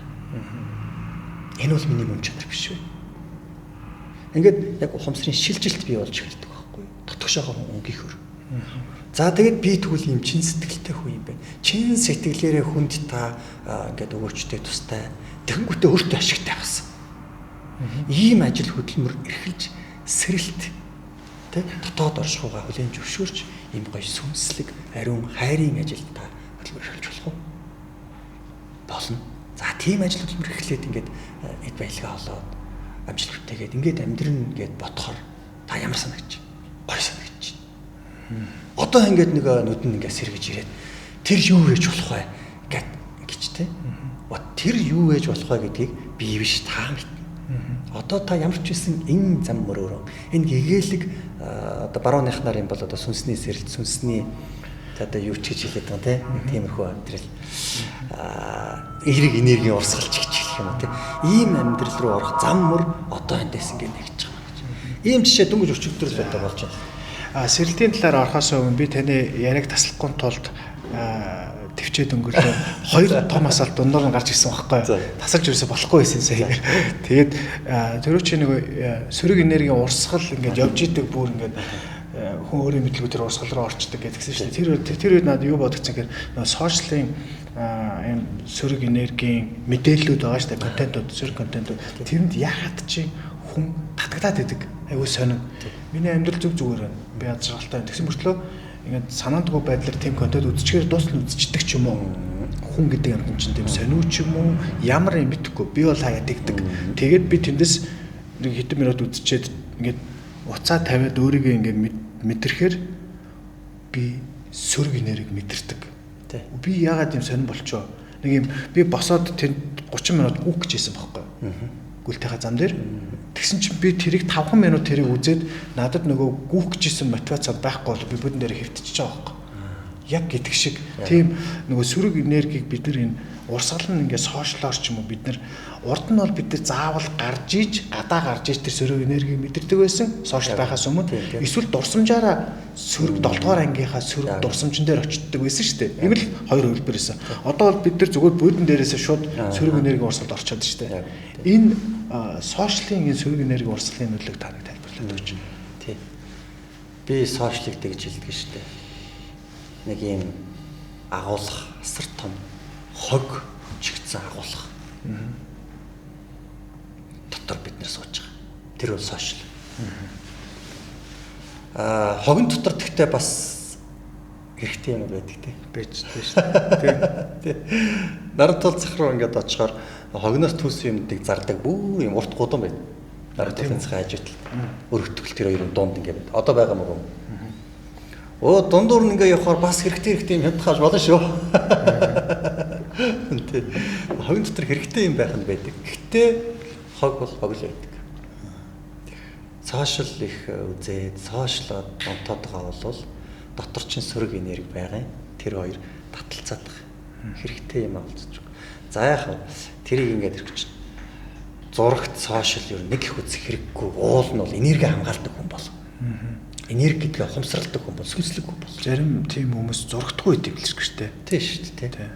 [SPEAKER 2] Энэ бол миний мөн чанар биш үү? Ингээд яг ухамсарын шилжилт бий болж эхэлдэг байхгүй. Дотгошоогоо өнгөөхөр. За тэгээд би тэгвэл юм чин сэтгэлтэй хүн юм байна. Чин сэтгэлээрээ хүнд та ингээд өгөөчтэй тустай тэгэнгүүтээ өөртөө ашигтай болсон. Ийм ажил хөдөлмөр эрхэлж сэрэлт тэ дотоод оршихуйгаа хүлээн зөвшөөрч ийм гоё сүнслэг ариун хайрын ажилд та хөдөлмөр эрхэлж болох уу? Болно. За тийм ажил хөдөлмөр эрхлээд ингээд эд баялгаа олоод амжилтгүйтэйгээд ингээд амьдрын гээд бодохоор та ямар санагч? Гоё санагч. Одоо ингээд нэг нүд нь ингээд сэргэж ирээд тэр юу хийж болох вэ гэд гэж тэ. Тэр юу ээж болох вэ гэдгийг би биш та мэднэ. Одоо та ямар ч байсан энэ зам мөрөөрөө энэ гэгээлэг одоо барууныхнаар юм бол одоо сүнсний сэрэлт сүнсний одоо юу ч гэж хэлээд байгаа тиймэрхүү амьдрал эерэг энергийн урсгалч гэж хэлэх юм уу ийм амьдрал руу орох зам мөр одоо эндээс ингэ нэгж байгаа гэж. Ийм жишээ дөнгөж өчигдрөл байдаг болж байна.
[SPEAKER 1] Сэрэлтийн талаар орохоос өмнө би таны яриаг таслахгүй тулд төвчээд өнгөрлөө хоёр том асуулт дундуур нь гарч ирсэн байхгүй. Тасалж ерөөсө болохгүй байсан сая. Тэгээд тэр үчи нэг сөрөг энергийн урсгал ингээд явж идэг бүр ингээд хүн өөрийн мэдлгүй тэр урсгал руу орчдөг гэдгсэн шүү дээ. Тэр үед надад юу бодогдсон гэхээр сошиалын ийм сөрөг энергийн мэдээллүүд байгаа шүү дээ. Контентууд, сөрөг контентууд. Тэрэнд яагаад чи хүн татагдаад идэг. Айгуу сонин. Миний амьдрал зүгээр байна. Би азралтай. Тэгсэн мөртлөө ингээд санаандгүй байдлаар тийм контент үзчихээр дуусна үзчихдэг ч юм уу. Хүн гэдэг юм чинь тийм сониу ч юм уу. Ямар юм мэдэхгүй. Би бол хаяад игдэг. Тэгээд би тэндээс нэг хэдэн минут үзчихэд ингээд уцаа тавиад өөрийгөө ингээд мэдрэхээр би сөрөг энергийг мэдэрдэг. Би яагаад юм сонирн болчоо. Нэг юм би босоод тэнд 30 минут гүөх гэжсэн байхгүй. Гүлтийнхаа зам дээр. Тэгсэн чинь би тэрийг 5 минут тэрийг үзээд надад нөгөө гүөх гэжсэн мотивац байхгүй бол би бүдэн дээр хэвтчихэж байгаа байхгүй. Яг гэдэг шиг тийм нөгөө сөрөг энергийг бид нар энэ урсгал нь ингээд сошиалор ч юм уу бид нар урд нь бол бид нар заавал гадаа гарч иж тэр сөрөг энергийг мэдэрдэг байсан сошиал байхаас өмнө эсвэл дурсамжаараа сөрөг 7 дугаар ангийнхаа сөрөг дурсамжин дээр очдог байсан шүү дээ. Ийм л хоёр хөлбөр байсан. Одоо бол бид нар зүгээр бүдэн дээрээсээ шууд сөрөг энергийн урсгалд орчод шүү дээ. Энэ сошиалын энэ сөрөг энергийн урсгалын нөлөөг та нэг тайлбарлаад өгч.
[SPEAKER 2] Тий. Би сошиалыг тэгж хэлдэг шүү дээ. Нэг юм агуулах асар том хог чигдсэн агуулах. Дотор бид нэр сууж байгаа. Тэр бол сошиал. Хогн дотор тэгтээ бас хэрэгтэй юм байдаг тий.
[SPEAKER 1] Байж шүү дээ.
[SPEAKER 2] Нарантал цах руу ингээд очихоор хогноос түүсэн юмдыг зардаг бүү юм урт гудам байд. Нарантал цахын хажуудлаа. Өргөтгөл тэр хоёр дунд ингээд одоо байгаа мó. Дундуур нь ингээ явахаар бас хэрэгтэй юм хямдхааж болно шүү. Тэ. Хогн дотор хэрэгтэй юм байх нь байдаг. Гэхдээ хог бол хог л байдаг. Сошиал их үзээд, сошиалод онтоод байгаа бол дотор чинь сөрөг энерги байгаа юм. Тэр хоёр таталцаад байгаа. Хэрэгтэй юм олцож байгаа. За яхав тэрийг ингээд хэрэгч. Зурагт сошиал юу нэг их үзэх хэрэггүй. Уул нь бол энерги хамгаалдаг хүн бол. Энерги гэдгээ ухамсарладаг хүн бол сүнслэг хүн бол.
[SPEAKER 1] Зарим тийм хүмүүс зургдаггүй гэдэг л шүү дээ.
[SPEAKER 2] Тийм шүү дээ.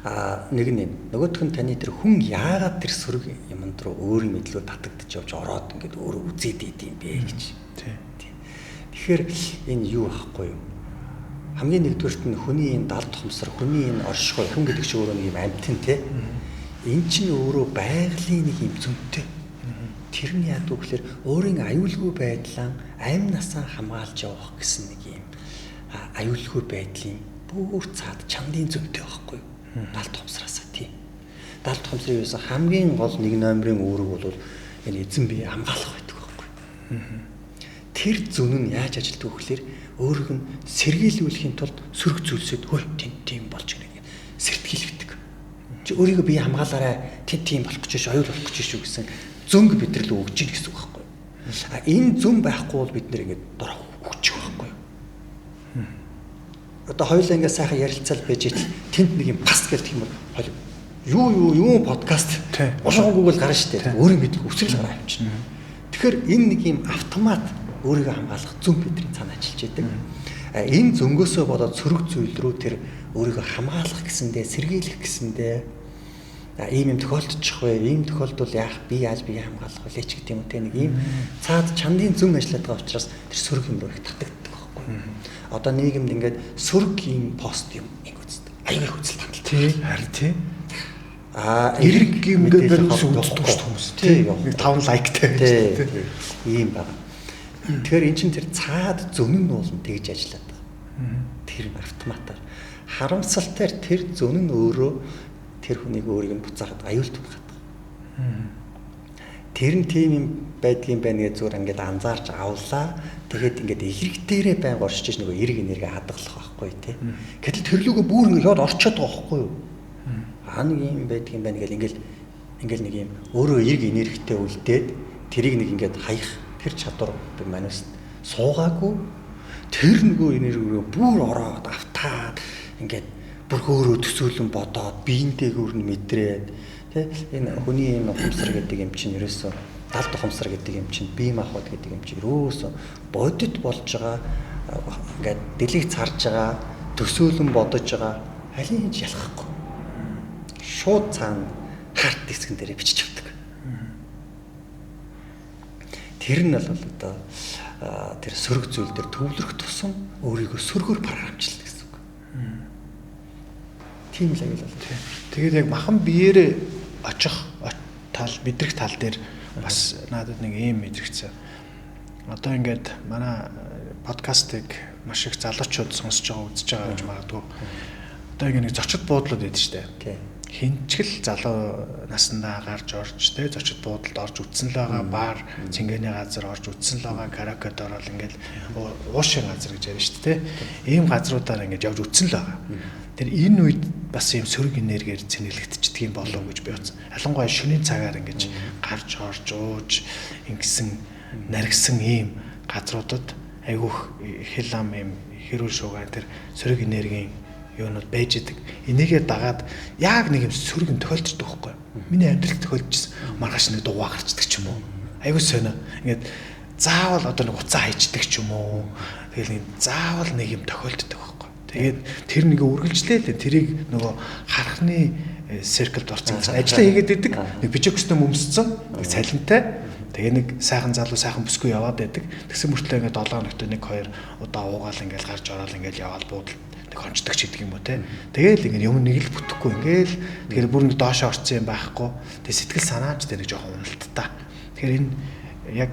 [SPEAKER 2] Нэг нь нөгөөх нь таны тэр хүн яагаад тэр сөрөг юмд руу өөрийн мэдлөө татагдчих явж ороод ингээд өөрөө үзээд идэм бэ гэж. Тийм. Тэгэхээр энэ юу ахгүй юу? Хамгийн нэгдүгüрт нь хүний энэ далд тухамсар, хүний энэ оршихуй хүн гэдэг чинь өөрөө нэг юм амьтан те. Энэ чинь өөрөө байгалийн нэг юм зүйтэй. Тэр нь яадаг вэ гэхээр өөрийн аюулгүй байдлаа амь насаа хамгаалж явах гэсэн нэг юм аюулгүй байдлын бүр цаад чандын зүйтэй байхгүй юу? Далд тухамсараасаа тийм. Далд тухамсрын юусе хамгийн гол нэг номерын үүрэг бол энэ эзэн бие хамгаалах байдаг байхгүй юу? Тэр зүн нь яаж ажилтдаг вэ гэхээр өөрийг нь сэргийлүүлэхийн тулд сөрөг зүйлсэд хөөе тийм болж гэнэ сэртгийлэгдэг. Чи өөрийгөө бие хамгаалаарай тийм болох гэж аюул болох гэж шүү гэсэн зөнгө бидрэл өгж ийн гэсэн үг байхгүй юу? Энэ зүн байхгүй бол бид нэр ингэж дор өгчих байхгүй юу? Одоо хоёулаа ингэ сайхан ярилцаал байж итл тэнд нэг юм паст гэх юм бол юу подкаст ушгуугүй л гарна штэ. Өөрийн мэдлэг өсрөл гараа авчихна. Тэгэхээр энэ нэг юм автомат өөрийгөө хамгаалах зүн бидний цаана ажиллаж идэг. Энэ зөнгөөсөө болоод сөрөг зүйл рүү тэр өөрийгөө хамгаалах гэсэндээ сэргийлэх гэсэндээ ийм юм тохиолдчих вэ? Ийм тохиолдвол яах? Би яаж бие хамгаалах вэ ч гэдэг юм те нэг ийм цаад чандын зүн ажиллаад байгаа учраас тэр сөрөг юм руу их татагддаг байхгүй юу? Одоо нийгэмд ингээд сөрөг ийм пост юм ингэдэг. Аюул хүзэл хандлт.
[SPEAKER 1] Тий, харин тий.
[SPEAKER 2] Эрэг
[SPEAKER 1] юм гэдэг үздэг хүмүүс. Тий. Нэг 5 лайктай байж тий.
[SPEAKER 2] Ийм байна. Тэгэхээр эн чинь тэр цаад зөнн нь уулна тэгж ажиллаад байгаа. Тэр нь автоматар. Харамсалтай тэр зөнн нь өөрөө тэр хүнийг өөрийг нь буцаагаад аюулт тулгаад байгаа. Тэр нь тийм юм байдгийн байна гэж зүгээр ингээд анзаарч авлаа. Тэгээд ингээд эерэг дээрээ байнг оршиж иж нөгөө эерэг энерги хадгалах байхгүй тий. Гэтэл төрлөөгөө бүр ингээд яваад орчоод байгаа байхгүй юу? нэг юм байдаг юм байна гэл ингээл нэг юм өөрөө эрг энергитэй үлдээд тэрийг нэг ингээд хаях тэр чадвар би манайс суугаагүй тэр нөгөө энерги бүр ороод автаад ингээд бүр өөрөө төсөөлөн бодоод биентэйгээр нь мэдрээд тий энэ хүний энэ ухамсар гэдэг юм чинь ерөөсөө далд ухамсар гэдэг юм чинь бие махбод гэдэг юм чинь ерөөсөө бодит болж байгаа ингээд дэлийг царж байгаа төсөөлөн бодож байгаа алийг ч ялахгүй шууд цаана харт диск дээр бичиж авдаг. Тэр нь бол одоо тэр сөрөг зүйл дээр төвлөрөх тусам өөрийгөө сөргөөр програмчлалт гэсэн үг. Тийм л аял бол тийм.
[SPEAKER 1] Тэгээд яг махан биеэрээ очих тал мэдрэх тал дээр бас надад нэг ийм мэдрэгцээ. Одоо ингээд манай подкастыг маш их залуучууд сонсож байгаа үзэж байгаа гэж магадгүй. Одоо ингээд нэг зочид буудлууд байдаг шүү дээ.
[SPEAKER 2] Тийм.
[SPEAKER 1] Хинчгэл залуу наснаа гарч орж те зочид буудалд орж үтсэн л байгаа бар цэнгэний газар орж үтсэн л байгаа караокед ороод ингээд уушийн газар гэж ярьж шүү дээ те ийм газруудаар ингээд явж үтсэн л байгаа. Тэр энэ үед бас ийм сөрөг энергиэр цэнэглэгдчихдэг юм болов уу гэж би бодсон. Ялангуяа шөнийн цагаар ингээд гарч орж ууж ингэсэн наргсан ийм газруудад айгүйх хэл ам ийм хэрүүл шууган тэр сөрөг энергийн юунууд байж идэг. Энийгээ дагаад яг нэг юм сөргөн тохиолддог байхгүй. Миний амьдралд тохиолдчихсан. Маргааш нэг дугаа гарчдаг ч юм уу. Айгуу сонио. Ингээд заавал одоо нэг уцаа хайчдаг ч юм уу. Тэгэл нэг заавал нэг юм тохиолддог байхгүй. Тэгээд тэр нэг үргэлжлээл тэрийг нөгөө харахны цирклд орсон. Ажлаа хийгээд идэг. Нэг бижиг өстөм өмсцэн. Нэг цалинтай. Тэгээ нэг сайхан залуу сайхан бүсгүй яваад байдаг. Тэгсэн мөртлөө ингээд 7 хоногт 1-2 удаа уугаал ингээд гарч ороод ингээд яваал буудал кончдаг ч гэдэг юм уу те. Тэгээл ингэ юм нэг л бүтэхгүй ингээл тэгэхээр бүр нэг доошоо орцсон юм байхгүй. Тэгээ сэтгэл санаач дээр нэг жоохон уналттай. Тэгэхээр энэ яг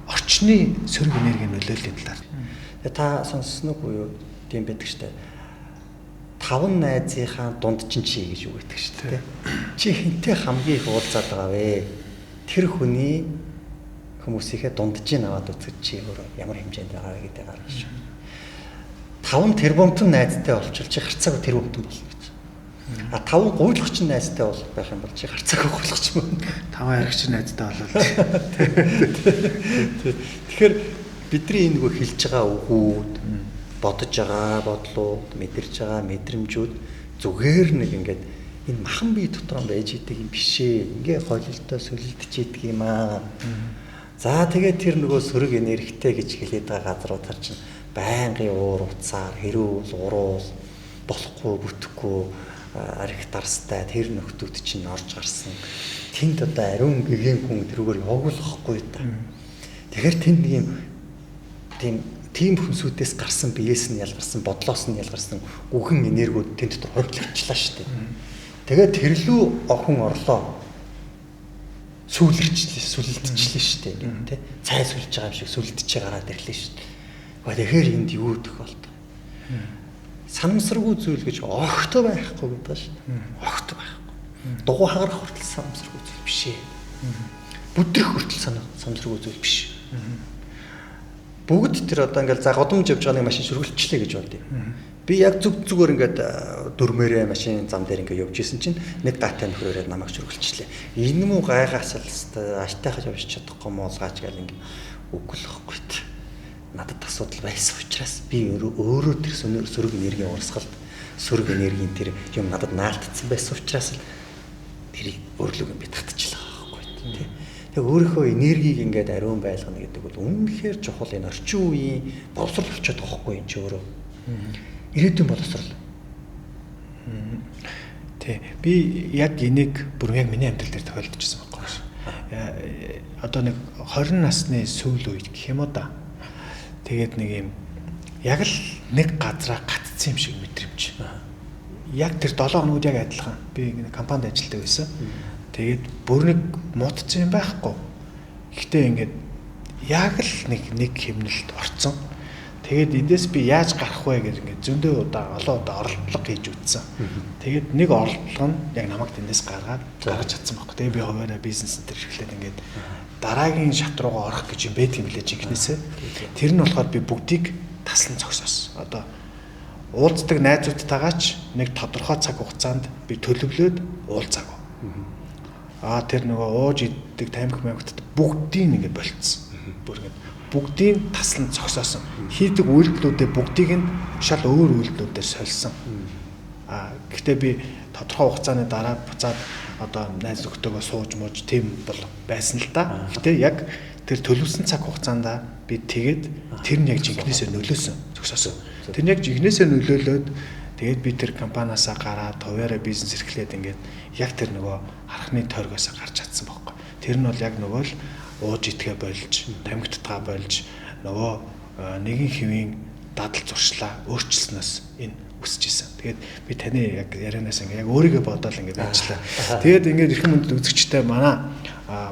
[SPEAKER 1] орчны сөрөг энергийн нөлөөллийн талаар.
[SPEAKER 2] Та сонссноо буюу тийм байдаг штэ. 5 найзынхаа дунд чинь чи гэж үг гэдэг штэ. Чи хинтээ хамгийн их уулзаад байгаа вэ? Тэр хүний хүмүүсийнхээ дунджийг аваад үзэж чи өөрөө ямар хэмжээнд байгаа гэдэг гаргаж шүү. 5 тэрбумтон найзтай болчихвол чи харцаагүй тэрбумтон болно гэж. А 5 гуйлагч найзтай бол байх юм бол чи харцаагүй гуйлагч юм.
[SPEAKER 1] 5 аригч найзтай болол.
[SPEAKER 2] Тэгэхээр бидний энэ нөгөө хэлж байгаа үгүүд, бодож байгаа бодлууд, мэдэрч байгаа мэдрэмжүүд зүгээр нэг ингээд энэ махан бие дотор байж идэг юм бишээ. Ингээ холилдоо сүлэлдэж идэг юм аа. За тэгээд тэр нөгөө сөрөг энергитэй гэж хэлээд байгаа газруудаар чинь байнгын уур уцаар хэрүүл уруул болохгүй бүтэхгүй арх дарстай тэр нөхдүүд чинь орж гарсан. Тэнд одоо ариун гэгээн хүн тэрүүгээр явуулахгүй та. Тэгэхээр тэнд нэг юм тийм хүнсүүдээс гарсан биеэс нь ялгарсан бодлоос нь ялгарсан үхэн энергиуд тэнд дотор хоригдчихлаа шүү дээ. Тэгээд тэрлүү охин орлоо сүлэлдчихлээ шүү дээ ингээд тий. Цай сүлж байгаа юм шиг сүлэлдчихээ гараад ирлээ шүү дээ. Тэгэхээр энд юу тохиолдов? Санамсаргүй зүйл гэж огт байхгүй гэдэг шүү дээ. Огт байхгүй. Дугуй хагарах хүртэл санамсаргүй зүйл биш ээ. Бүдрэх хүртэл санамсаргүй зүйл биш. Бүгд тэр одоо ингээл за годомж явж байгаа нэг машин шүргэлчлээ гэж бодъё. Би яг зүгээр ингээд дөрмээрээ машин зам дээр ингээд явж исэн чинь нэг дата нөхрөөрөө намайг шүргэлчлээ. Энэ муу гайгаас л аштайхаж явж чадахгүй моолгаач гэл ингээд үгүй л байхгүй t. Надад асуудал байсан учраас би өөрөө тэр сөрөг энергийн урсгалд сөрөг энергийн тэр юм надад наалтцсан байсан учраас л тэрийг өөрлөг юм би татчихлаа байхгүй тий. Тэгээ өөрийнхөө энергийг ингээд ариун байлгана гэдэг бол үнэхээр чухал энэ орчин үеийн боловсрол болчиход байгаа байхгүй энэ ч өөрөө. Ирээдүйн боловсрол.
[SPEAKER 1] Тий. Би яг энийг бүр яг миний амьдрал дээр тохиолдчихсан байхгүй шүү. Одоо нэг 20 насны сүүл үед гэх юм уу да. Тэгээд нэг юм яг л нэг газараа гатцсан юм шиг мэдрэмж. Яг тэр 7 хоногуд яг адилхан. Би нэг компанид ажилладаг байсан. Тэгээд бүр нэг муудсан юм байхгүй. Гэхдээ ингээд яг л нэг хэмнэлд орцсон. Тэгээд эндээс би яаж гарах вэ гэж ингээд зөндөө удаа олон удаа оролдлого хийж үзсэн. Тэгээд нэг оролдлого нь яг намайг тэндээс гаргаад гаргаж чадсан байхгүй. Тэгээд би хуваараа бизнес энэ хэрэглээд ингээд дараагийн шат руугаа орох гэж юм байдаг юм билээ жинхнээсээ. Тэр нь болохоор би бүгдийг таслан зогсоос. Одоо уулздаг найзуудтайгаа ч нэг тодорхой цаг хугацаанд би төлөвлөөд уулзаагүй. Тэр нөгөө ууж иддэг тамхи маягтд бүгдийг ингэ болцсон. Бүр ингэ бүгдийг таслан цогсоосон. Хийдэг үйлдэлүүдээ бүгдийг нь шал өөр үйлдэлүүдээр сольсон. Гэхдээ би тодорхой хугацааны дараа буцаад одоо найз нөхдөөгөө сууж мууж тийм бол байсан л да. Гэхдээ яг тэр төлөвлөсөн цаг хугацаанд би тэгээд тэр нь яг жинхнээсээ нөлөөсөн, зогсоосон. Тэр нь яг жинхнээсээ нөлөөлөөд тэгээд би тэр компаниасаа гараад хуваараа бизнес эрхлээд ингээд яг тэр нөгөө харахны тойргоос гарч чадсан байхгүй. Тэр нь бол яг нөгөө л ууж идгээ болж, тамхитгаа болж нөгөө нэгэн хэвийн дадал зуршлаа өөрчлснөөс энэ үсэж исэн. Тэгээд би таны яг ярианаас ингээ яг өөрийгөө бодоод ингээ ажиллаа. Тэгээд ингээ эрхэм мөндөд үзэгчтэй манай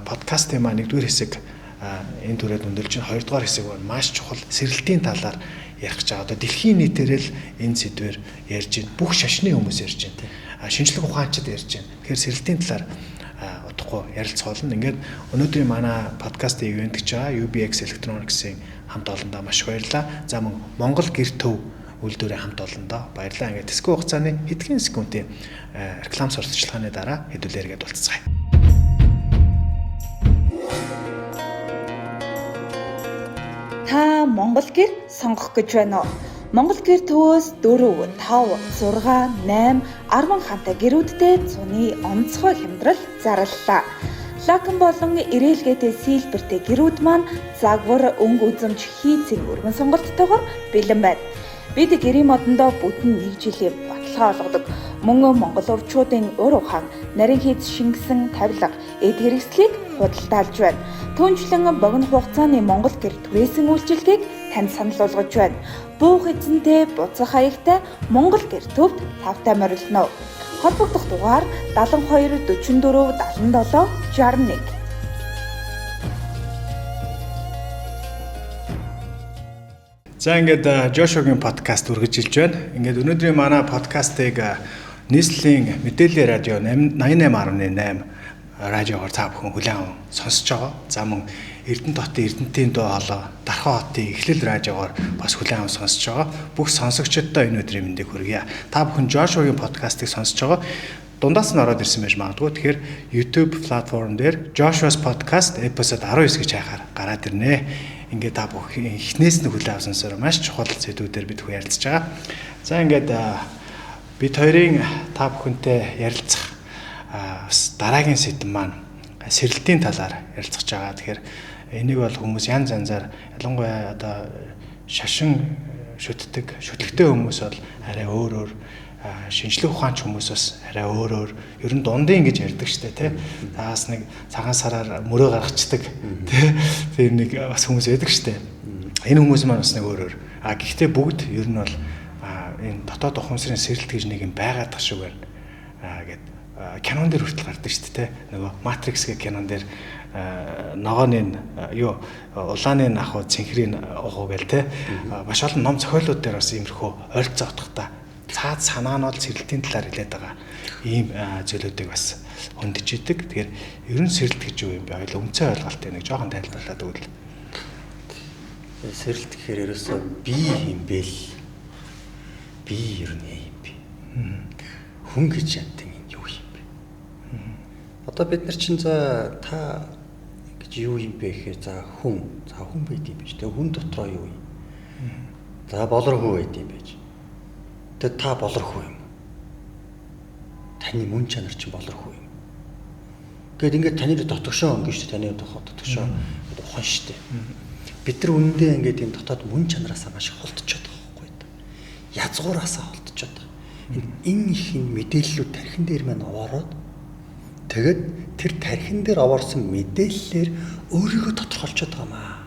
[SPEAKER 1] подкастын маань 1-р хэсэг энэ түрээд өндөрлж байна. 2-р хэсэг маань маш чухал сэрэлтийн талаар ярих гэж байгаа. Одоо дэлхийн нийтээр л энэ сэдвээр ярьж байна. Бүх шашны хүмүүс ярьж байна. Шинжлэх ухаанчид ярьж байна. Тэгэхээр сэрэлтийн талаар удахгүй ярилцуулна. Ингээд өнөөдрийн манай подкастын ивент гэж байгаа UBX Electronics-ийн хамт олондоо маш баярлалаа. За мөн Монгол гэр төв үйлдвэрийн хамт олондоо баярлалаа. Ингээд тэсгүй хугацааны хэдхэн секундын реклам сурталчилгааны дараа хэдүүлээргээд уулзцгаая.
[SPEAKER 3] Та Монгол гэр сонгох гэж байна уу? Монгол гэр төвөөс 4, 5, 6, 8, 10 хамтаа гэрүүдтэй цуны онцгой хямдрал зарлалаа. Лакан болон ирээлгээтэй сийлбэртэй гэрүүд маань загвар өнгө үзэмж хийцэн өргөн сонголттойгоор бэлэн байна. Бид гэрийн модондоо бүтэн 1 жилийн баталгаа олгодог. Мөн Монгол урчуудын ур ухаан, нарийн хийц шингэсэн тавилга, эд хэрэгслийг худалдаалж байна. Түүнчлэн богино хугацааны Монгол гэр түрээсийн үйлчилгээг танд санал болгож байна. Буух эзэнтэй, буцах хаягтай Монгол гэр төвд тавтай морилно. Холбогдох дугаар 72 44 77 61.
[SPEAKER 1] За ингээд Жошогийн подкаст үргэлжилж байна. Ингээд өнөөдрийн манай подкастыг нийслэлийн мэдээллийн радио 88.8 радиогоор та бүхэн хүлээн аван сонсож байгаа. За мөн Эрдэнэ хотын Эрдэнэтийн дуу хоолой, Дархан хотын Эхлэл радиогоор бас хүлээн аван сонсож байгаа. Бүх сонсогчдод энэ өдрийн мэндийг хүргье. Та бүхэн Жошогийн подкастыг сонсож байгаа. Дундаас нь ороод ирсэн байж магадгүй. Тэгэхээр YouTube платформ дээр Joshua's podcast episode 19 гэж хайхаар гараад ирнэ. Ингээд та бүхэн эхнээс нь хүлээн авсан сонсороо маш чухал зүйлүүдээр бид хүү ярилцж байгаа. За ингээд бид хоёрын та бүхэнтэй ярилцах дараагийн сэдэв маань сэрэлтийн талаар ярилцах байгаа. Тэгэхээр энийг бол хүмүүс янз янзаар ялангуяа одоо шашин шүтдэг, шүтлэгтэй хүмүүс бол арай өөр шинжлэх ухаанч хүмүүс бас арай өөр ер нь дундын гэж ярьдаг штэ тий. Таас нэг цагаан сараар мөрөө гаргацдаг тий. Тэр нэг бас хүмүүс байдаг штэ. Энэ хүмүүс маань бас нэг өөр. Гэхдээ бүгд ер нь бол энэ дотоод ухамсарын сэрэлт гэж нэг юм байгаад тах шиг байна. Гэт кинон дээр хүртэл гардаг штэ тий. Нөгөө Matrix гэх кинон дээр ногооны улааны ахуу цэнхрийн ухуу гээл тий. Маш олон ном зохиолууд дээр бас иймэрхүү ойролцоо утгатай цаад санаа нь бол сэрэлтийн талаар хэлээд байгаа ийм зүйлүүдийг бас хөндөж идэг. Тэгэхээр ер нь сэрэлт гэж юу юм бэ? Үндсэн ойлголтыг нэг жоохон тайлбарлаад өгвөл.
[SPEAKER 2] Сэрэлт гэхээр ерөөсөө би юм бэ л. Би ер нь юм бэ? Хүн гэж яддаг юм юу юм бэ? Одоо бид нар чинь за та гэж юу юм бэ гэхээр за хүн байд юм биш. Тэгээ хүн дотроо юу юм? За болорхуу байд юм байж. Тэгээд та болорхуу юм. Таны мөн чанар чинь болорхуу юм. Гэт ингээд таны дотгошоо өнгө шүү дээ. Таны дотгошоо ухаан шүү дээ. Бид нар үнэндээ ингээд энэ дотоод мөн чанараасаа маш их холдчиход байгаа байхгүй юу? Язгуураасаа холдчиход байгаа. Энэ их мэдээллүүд тархин дээр маань ороод тэгээд тэр тархин дээр овоорсон мэдээллээр өөрийгөө тодорхойлчиход байгаа маа.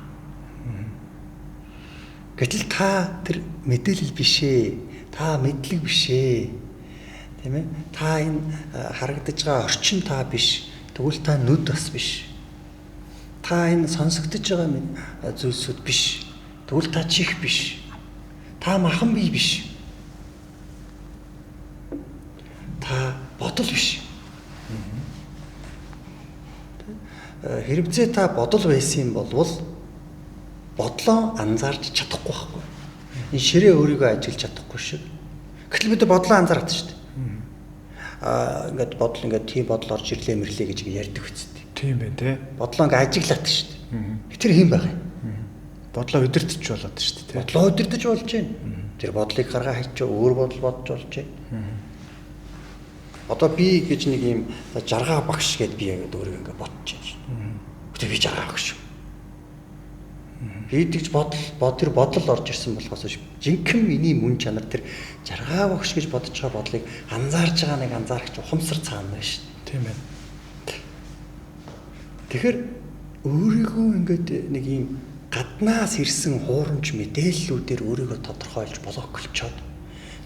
[SPEAKER 2] Гэтэл та тэр мэдээлэл бишээ. Та мэдлэг бишээ. Тийм ээ? Та энэ харагдаж байгаа орчин та биш. Тэгвэл та нүд бас биш. Та энэ сонсогдож байгаа зүйлсүүд биш. Тэгвэл та чих биш. Та махан бие биш. Та бодол биш. Хэрвээ та бодол байсан юм бол бодлоо анзаарч чадахгүй байхгүй. Энэ ширээ өөрийгөө ажиглаж чадахгүй шиг Гэтэл бид бодлоо анзаардаг шүү дээ. Ингээд бодол ингээд тийм бодол орж ирлээ мэрлээ гэж ярьдаг үстэй.
[SPEAKER 1] Тийм байна те.
[SPEAKER 2] Бодлоо ингээд ажиглаад шүү дээ. Тэр хэм байх юм.
[SPEAKER 1] Бодлоо өдөртөж болоод шүү дээ те.
[SPEAKER 2] Бодлоо өдөртөж болж байна. Тэр бодлыг гаргаа хайчаа өөр бодол бодож болж байна. Одоо би гэж нэг юм жаргаа багш гэд би яг өөрийгөө ингээд бодож байна шүү дээ. Гэтэ би жаргаа багш. Би тэгж тэр бодол орж ирсэн болохоос жинхэнэ миний мөн чанар тэр жаргаа багш гэж бодож байгаа бодлыг анзаарж байгаа нэг анзаарч ухамсар цаана байна шүү дээ.
[SPEAKER 1] Тийм байна.
[SPEAKER 2] Тэгэхээр өөрийгөө ингээд нэг юм гаднаас ирсэн хуурамч мэдээллүүдээр өөрийгөө тодорхойлж блоколчоод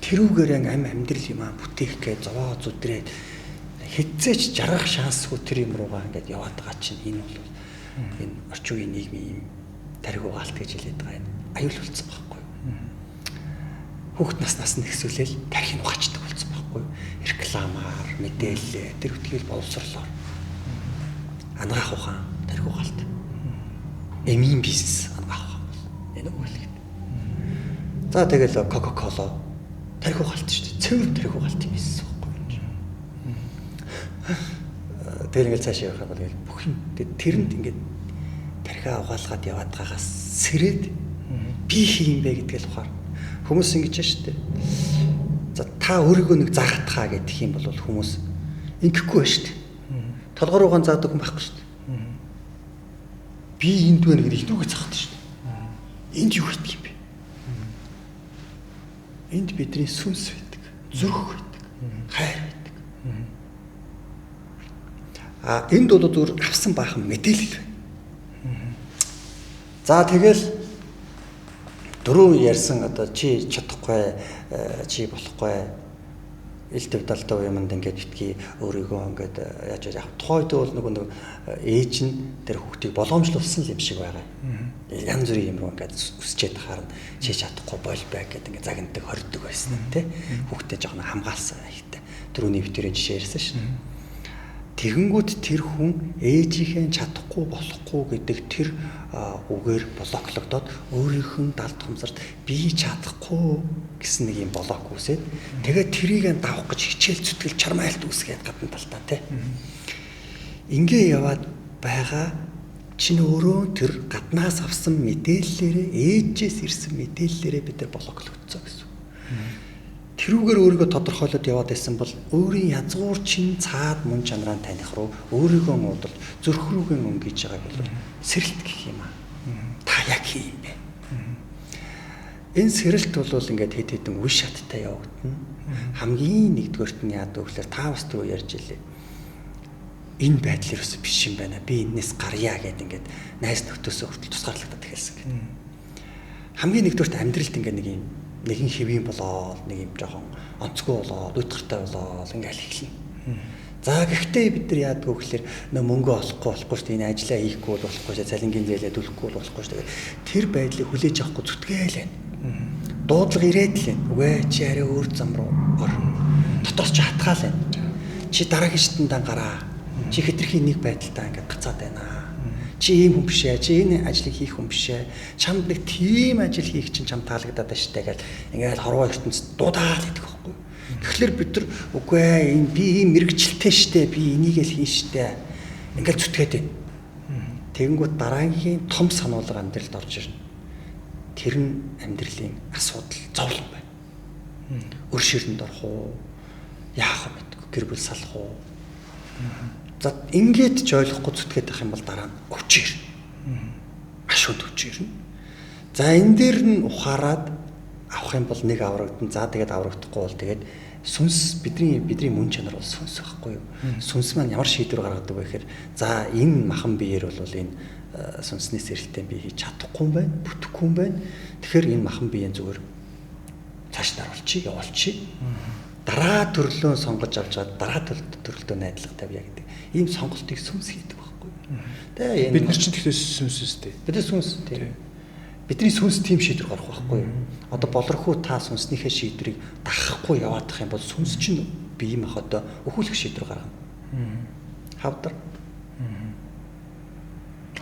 [SPEAKER 2] тэрүүгээр ам амьдрал юм аа бүтээх гэж зовоо зүдрээд хэзээч жаргах шансгүй тэр юм руугаа ингээд яваад байгаа чинь энэ бол энэ орчин үеийн нийгмийн юм тархи угаалт гэж хэлээд байгаа юм. Аюул болсон байхгүй юу? Хүүхэд наснаас нь ихсүүлэл тархийг угаачдаг болсон байхгүй юу? Рекламаар, мэдээлэл, тэр үтгэл боловсрлоор. Ангаах ухаан, тархи угаалт. Эмийн бизнес ангаах ухаан бол энэ үгэлэд. За тэгэл Coca-Cola тархи угаалт шүү дээ. Цэвэр тархи угаалт юм бизнес байхгүй юу? Тэр ингээд цаашаа явах бол бүх юм тэрэнд ингээд тархиа угаалгаад яваад байгаагаас сэрээд би хийм бэ гэдгээл ухаар хүмүүс ингэж шүү дээ. За та өөрийгөө нэг заагатхаа гэдэг юм бол хүмүүс ингэхгүй байна шүү дээ. Толгор руугаа заадаг хүн байхгүй шүү дээ. Би энд байна гэдэг ихнүүгээ заадаг шүү дээ. Энд юу хийдэг юм бэ? Энд бидний сүнс байдаг, зүрх байдаг, хайр байдаг. Энд бол зүгээр авсан баахан мэдээлэл байна. За тэгэл дөрөв ярьсан одоо чи чадахгүй, чи болохгүй, ил төвдөлтөө юмд ингээд битгий өөрийгөө ингээд яаж яг тухайд бол нэг ээж нь тэр хүүхдийг боломжлуулсан юм шиг байгаа. Янз бүрийн юм руу ингээд үсчээд харна. Чи чадахгүй бол бай гэдэг ингээд загнадаг хордог байсан тий. Хүүхдээ жоохон хамгаалсан ихтэй. Дөрөвний битэрийн жишээ ярьсан шин. Тэгэнгүүт тэр хүн ээжийнхээ чадахгүй болохгүй гэдэг тэр үгээр блоклогдоод өөрийнх нь далд хумсарт би чадахгүй гэсэн нэг юм блок үүсээд тэгээд тэрийг давах гэж хичээл зүтгэл чармайлт үүсгээд гадна талтаа тий. Ингээ яваад байгаа чинь өөрөө тэр гаднаас авсан мэдээллээрээ ээжээс ирсэн мэдээллээрээ бид нар блоклогдсон гэсэн. Тэрүүгээр өөрийгөө тодорхойлоод яваад байсан бол өөрийн язгуурчин цаад мөн чанараа таних руу өөрийгөө муудалж зүрх рүүгээ өнгөж байгааг бол сэрэлт гэх юм аа. Та яг хий юм бэ? Энэ сэрэлт бол ингээд хэд хэдэн үе шаттай явагдана. Хамгийн нэгдүгээрт нь яадаг вэ гэхээр та бас түрүү ярьж илээ. Энэ байдал ерөөсөө биш юм байна. Би энэс гарья гэд ингээд найз нөхдөсөө хүртэл тусгаарлагдаад эхэлсэн гэх. Хамгийн нэгдүгээрт амьдралд ингээд нэгэн хэвийн болоод нэг юм жоохон онцгой болоод утгартай болоод ингээл эхэлнэ. За гэхдээ бид нар яадаг вэ гэхээр мөнгө олохгүй шүү дээ. Энэ ажлаа хийхгүй болохгүй шүү дээ. Цалингийн зээлээ төлөхгүй болохгүй шүү дээ. Тэр байдлыг хүлээж авахгүй зүтгээл байна. Дуудлага ирээд л байна. Үгүй чи арай өөр зам руу ор. Дотоос ч хатгаал байна. Чи дараагийн шатандан гараа. Чи хэтэрхий нэг байдалтай ингээд гацаад байна. Чи ийм хүн биш ээ. Чи энэ ажлыг хийх хүн биш ээ. Чамд нэг тийм ажил хийх чинь чам таалагдаад байна штэ гэж ингээд хорвоо ертөнцид дуудаал идэх байхгүй. Тэгэхээр бид нар үгүй ээ энэ би ийм мэрэгчлээ штэ. Би энийг л хийн штэ. Ингээд зүтгээд байна. Тэгэнгүүт дараагийн том сануулга амьдралд орж ирнэ. Тэр нь амьдралын асуудал зовлон байна. Өр ширэнд орох уу? Яах вэ? Гэр бүл салах уу? За ингээд ч ойлгохгүй зүтгээд байх юм бол дараа нь өвчээр. Ашууд өвчээр. За энэ дээр нь ухаарад авах юм бол нэг аврагдана. За тэгээд аврагдахгүй бол тэгээд сүнс бидний мөн чанар бол сүнс байхгүй юу? Сүнс маань ямар шийдвэр гаргадаг вэ гэхээр за энэ махан биеэр бол энэ сүнсний сэрэлтээ би хийж чадахгүй юм байна, бүтэхгүй юм байна. Тэгэхээр энэ махан биеийн зүгээр цааш даруулчих, явуулчих. Дараа төрлөө сонгож авч чад дараа төрлөө найдлага тавья гэдэг. Ийм сонголтыг сүнс хийдэг байхгүй юу? Тэгээ
[SPEAKER 1] бид нар ч тэгэхээр сүнс үстэй.
[SPEAKER 2] Бид сүнс тийм. Бидний сүнс тийм шийдвэр гарах байхгүй юу? Одоо болорхуу та сүнснийхээ шийдвэрийг дагахгүй яваад тах юм бол сүнс чинь бие махбодоо өхүүлэх шийдвэр гаргана. Хавдар.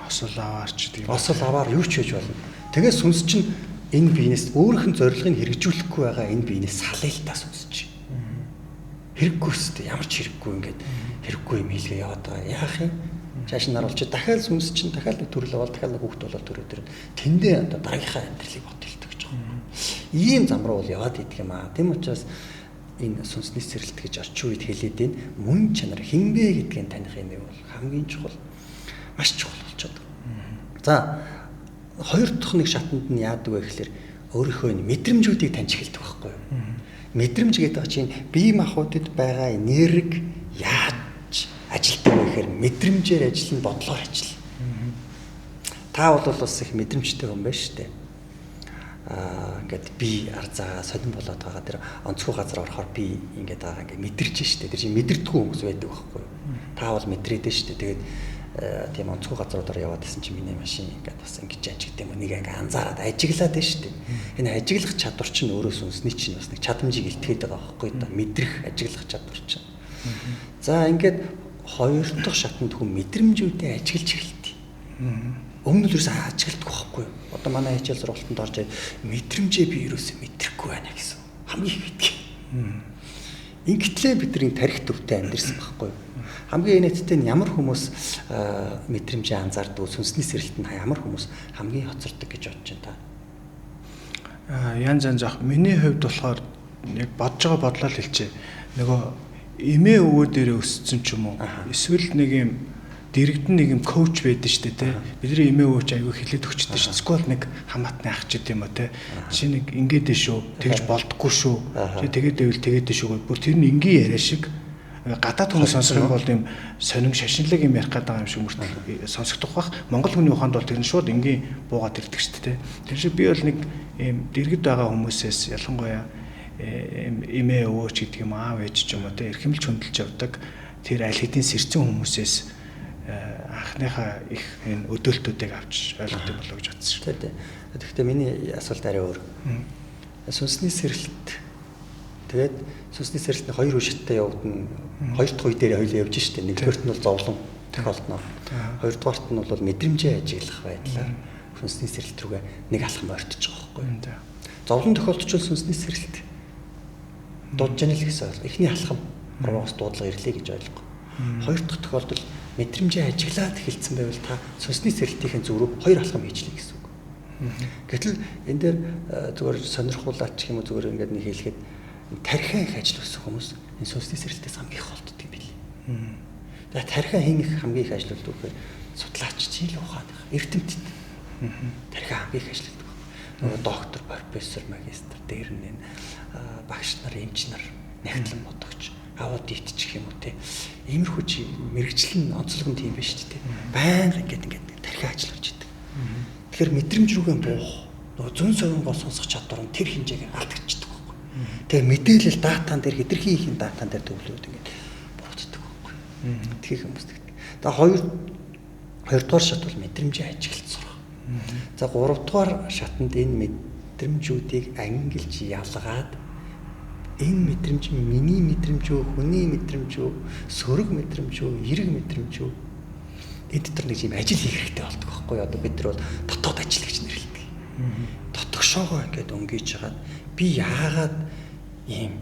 [SPEAKER 1] Осол аваар ч гэдэг.
[SPEAKER 2] Осол аваар юу ч хийж болно. Тэгээ сүнс чинь энэ биенээс өөрийнх нь зорилгыг хэрэгжүүлэхгүй байгаа энэ биенээс салъялтаас үүсэж байна. Хэрэггүй өстэй ямар ч хэрэггүй ингээд хэрэггүй юм хийлгээ яваад байгаа. Яах юм? Цааш нь наруулж дахиад сүнс чинь дахиад нэг төрөл болоод дахиад нэг хүүхд болоод төрөөдөр тэндээ одоо дараагийнхаа амьдралыг бодолдог гэж байгаа. Ийм зам руу бол яваад идэх юм аа. Тэм учраас энэ сүнсний сэрэлт гэж орчин үед хэлээд энэ мөн чанар хинбэ гэдгийг таних юм бол хамгийн чухал, маш чухал болчиход байгаа. За хоёр дахь нэг шатанд нь яадаг вэ гэхээр өөрийнхөө мэдрэмжүүдийг таньж эхэлдэг байхгүй юу? Мэдрэмж гэдэг чинь бие махбодод байгаа энерги яаж ажилтдаг вэ гэхээр мэдрэмжээр ажиллана, бодлоор ажиллана. Та бол бас их мэдрэмжтэй хүн байна шүү дээ. Ингээд би арзаа сонирн болоод байгаа тэр онцгой газар орохоор би ингээд байгаа ингээд мэдэрч штэ. Тэр чинь мэдэрдэггүй хүмүүс байдаг байхгүй юу? Та бол мэдрээд штэ. Тэгээд тийм онцгой газруудаар яваад исэн чинь миний машин ингээд бас ингэж ажигд юм нэг ингээд анзаараад ажиглаад штэ. Энэ ажиглах чадвар чинь өөрөө сүнсний чинь бас нэг чадамжийг илтгэхэд байгаа байхгүй юу? Мэдрэх ажиглах чадвар чинь. За ингээд хоёр дахь шатанд хүн мэдрэмжүүдээ ажиглаж эхэлтий. Өмнө нь юусэн ажигладаг байхгүй юу? Одоо манай хичээл сургалтанд орж мэдрэмжээ би юусэн мэдрэхгүй байна гэсэн. Хамгийн их мэдгий. Ингэтлээ бидний тарих төвтэй амьдэрсэн байхгүй юу? Хамгийн энэттэй нь ямар хүмүүс мэдрэмжээ анзаардаг, сүнсний сэрэлтэнд ямар хүмүүс хамгийн хоцордог гэж бодож байна та?
[SPEAKER 1] Янз ах миний хувьд болохоор яг бодож байгаа бодлоо л хэлчихэ. Нөгөө эмээ өвөө дээрээ өссөн ч юм уу? Эсвэл нэг юм дэрэгдэн нэг юм коуч байдаг шүү дээ тий. Бидний эмээ өвөөч аягүй хэлээд өгчтэй шүү. Сквот нэг хамаатны ах ч гэдэм үү тий. Чи нэг ингэдэ шүү. Тэгж болдоггүй шүү. Чи тэгээд байвал тэгээд шүү. Бүр тэр нь энгийн яриа шиг гадаад хүмүүс сонсох юм бол юм сонин шашинлаг юм ярих гэдэг юм шиг мөртлөө сонсогдох бах. Монгол хүний ухаанд бол тэр нь шууд энгийн буугаад ирдэг шүү дээ тий. Тэр шиг би бол нэг юм дэргэд байгаа хүмүүсээс ялангуяа эмээ өвөөч гэдэг юм аав ээж ч юм уу тий. Эрхэмлж хөндлөж явдаг тэр аль хэдийн сэрцэн хүмүүсээс анхныхаа их энэ өдөөлтүүдийг авч ойлгох болов гэж бодсон шүү
[SPEAKER 2] дээ. Тэгэхдээ миний асуулт арай өөр. Сүнсний сэрэлт. Тэгээд сүнсний сэрэлтний хоёр үе явагдана. Хоёр дахь үе дээр хоёул явж штэ. Нэгдүгээрт нь бол зовлон тохиолдно. Хоёрдугаарт нь бол мэдрэмжээ ажиглах байдлаар сүнсний сэрэлт рүүгээ нэг алхам ойртож байгаа байхгүй юу? Зовлон тохиолдчихвол сүнсний сэрэлт дуудж яана л гэсэн ойлголт. Эхний алхам роос дуудлага ирлээ гэж ойлгоо. Хоёр дахь тохиолдол мэдрэмжээ ажиглаад эхэлсэн байвал та сүнсний сэрэлтийн зүг рүү хоёр алхам хийчлээ гэсэн үг. Гэтэл энэ дээр зүгээр сонирхуулаад ч юм уу зүгээр ингээд нэг хэлэхэд тархиа их ажил өсөх хүмүүс энэ сүнсний сэрэлтээс хамгийн их холддог юм билий. Тэгээд тархиа хин их хамгийн их ажил болдог гэхээр судлаач жил ухааных эрдэмтэд тархиа хамгийн их ажилладаг. Нөгөө доктор, профессор, магистр дээр нь багш нар, эмч нар, нягтлан бодогч аудит ч гэх юм уу те. Иймэрхүү чи мэрэгчлэн онцлог нь тийм байж шүү дээ. Баян ингээд тархиа ажил хийж идэг. Тэгэхээр мэдрэмж рүүгээ буух, нөгөө зүүн совингоо сонсох чадвар нь тэр хэмжээгээр алдагдчихдаг байхгүй. Тэгээ мэдээлэл датан дээр хэтэрхий их датан дээр төвлөрөөд ингээд буурдаг байхгүй. Тэгэх хүмүүс тэгдэг. За хоёрдугаар шат бол мэдрэмжээ ажиглаж сурах. За гуравдугаар шатанд энэ мэдрэмжүүдийг ангилж ялгаад энэ мэдрэмж миний мэдрэмж үү, хүний мэдрэмж үү, сөрөг мэдрэмж үү, эрэг мэдрэмж үү? Эд дотор нэг юм ажил хийх хэрэгтэй болдог байхгүй юу? Одоо бид нар бол дотоод ажил гэж нэрлэдэг. Дотгошоогоо ингээд өнгөж хагаад би яагаад ийм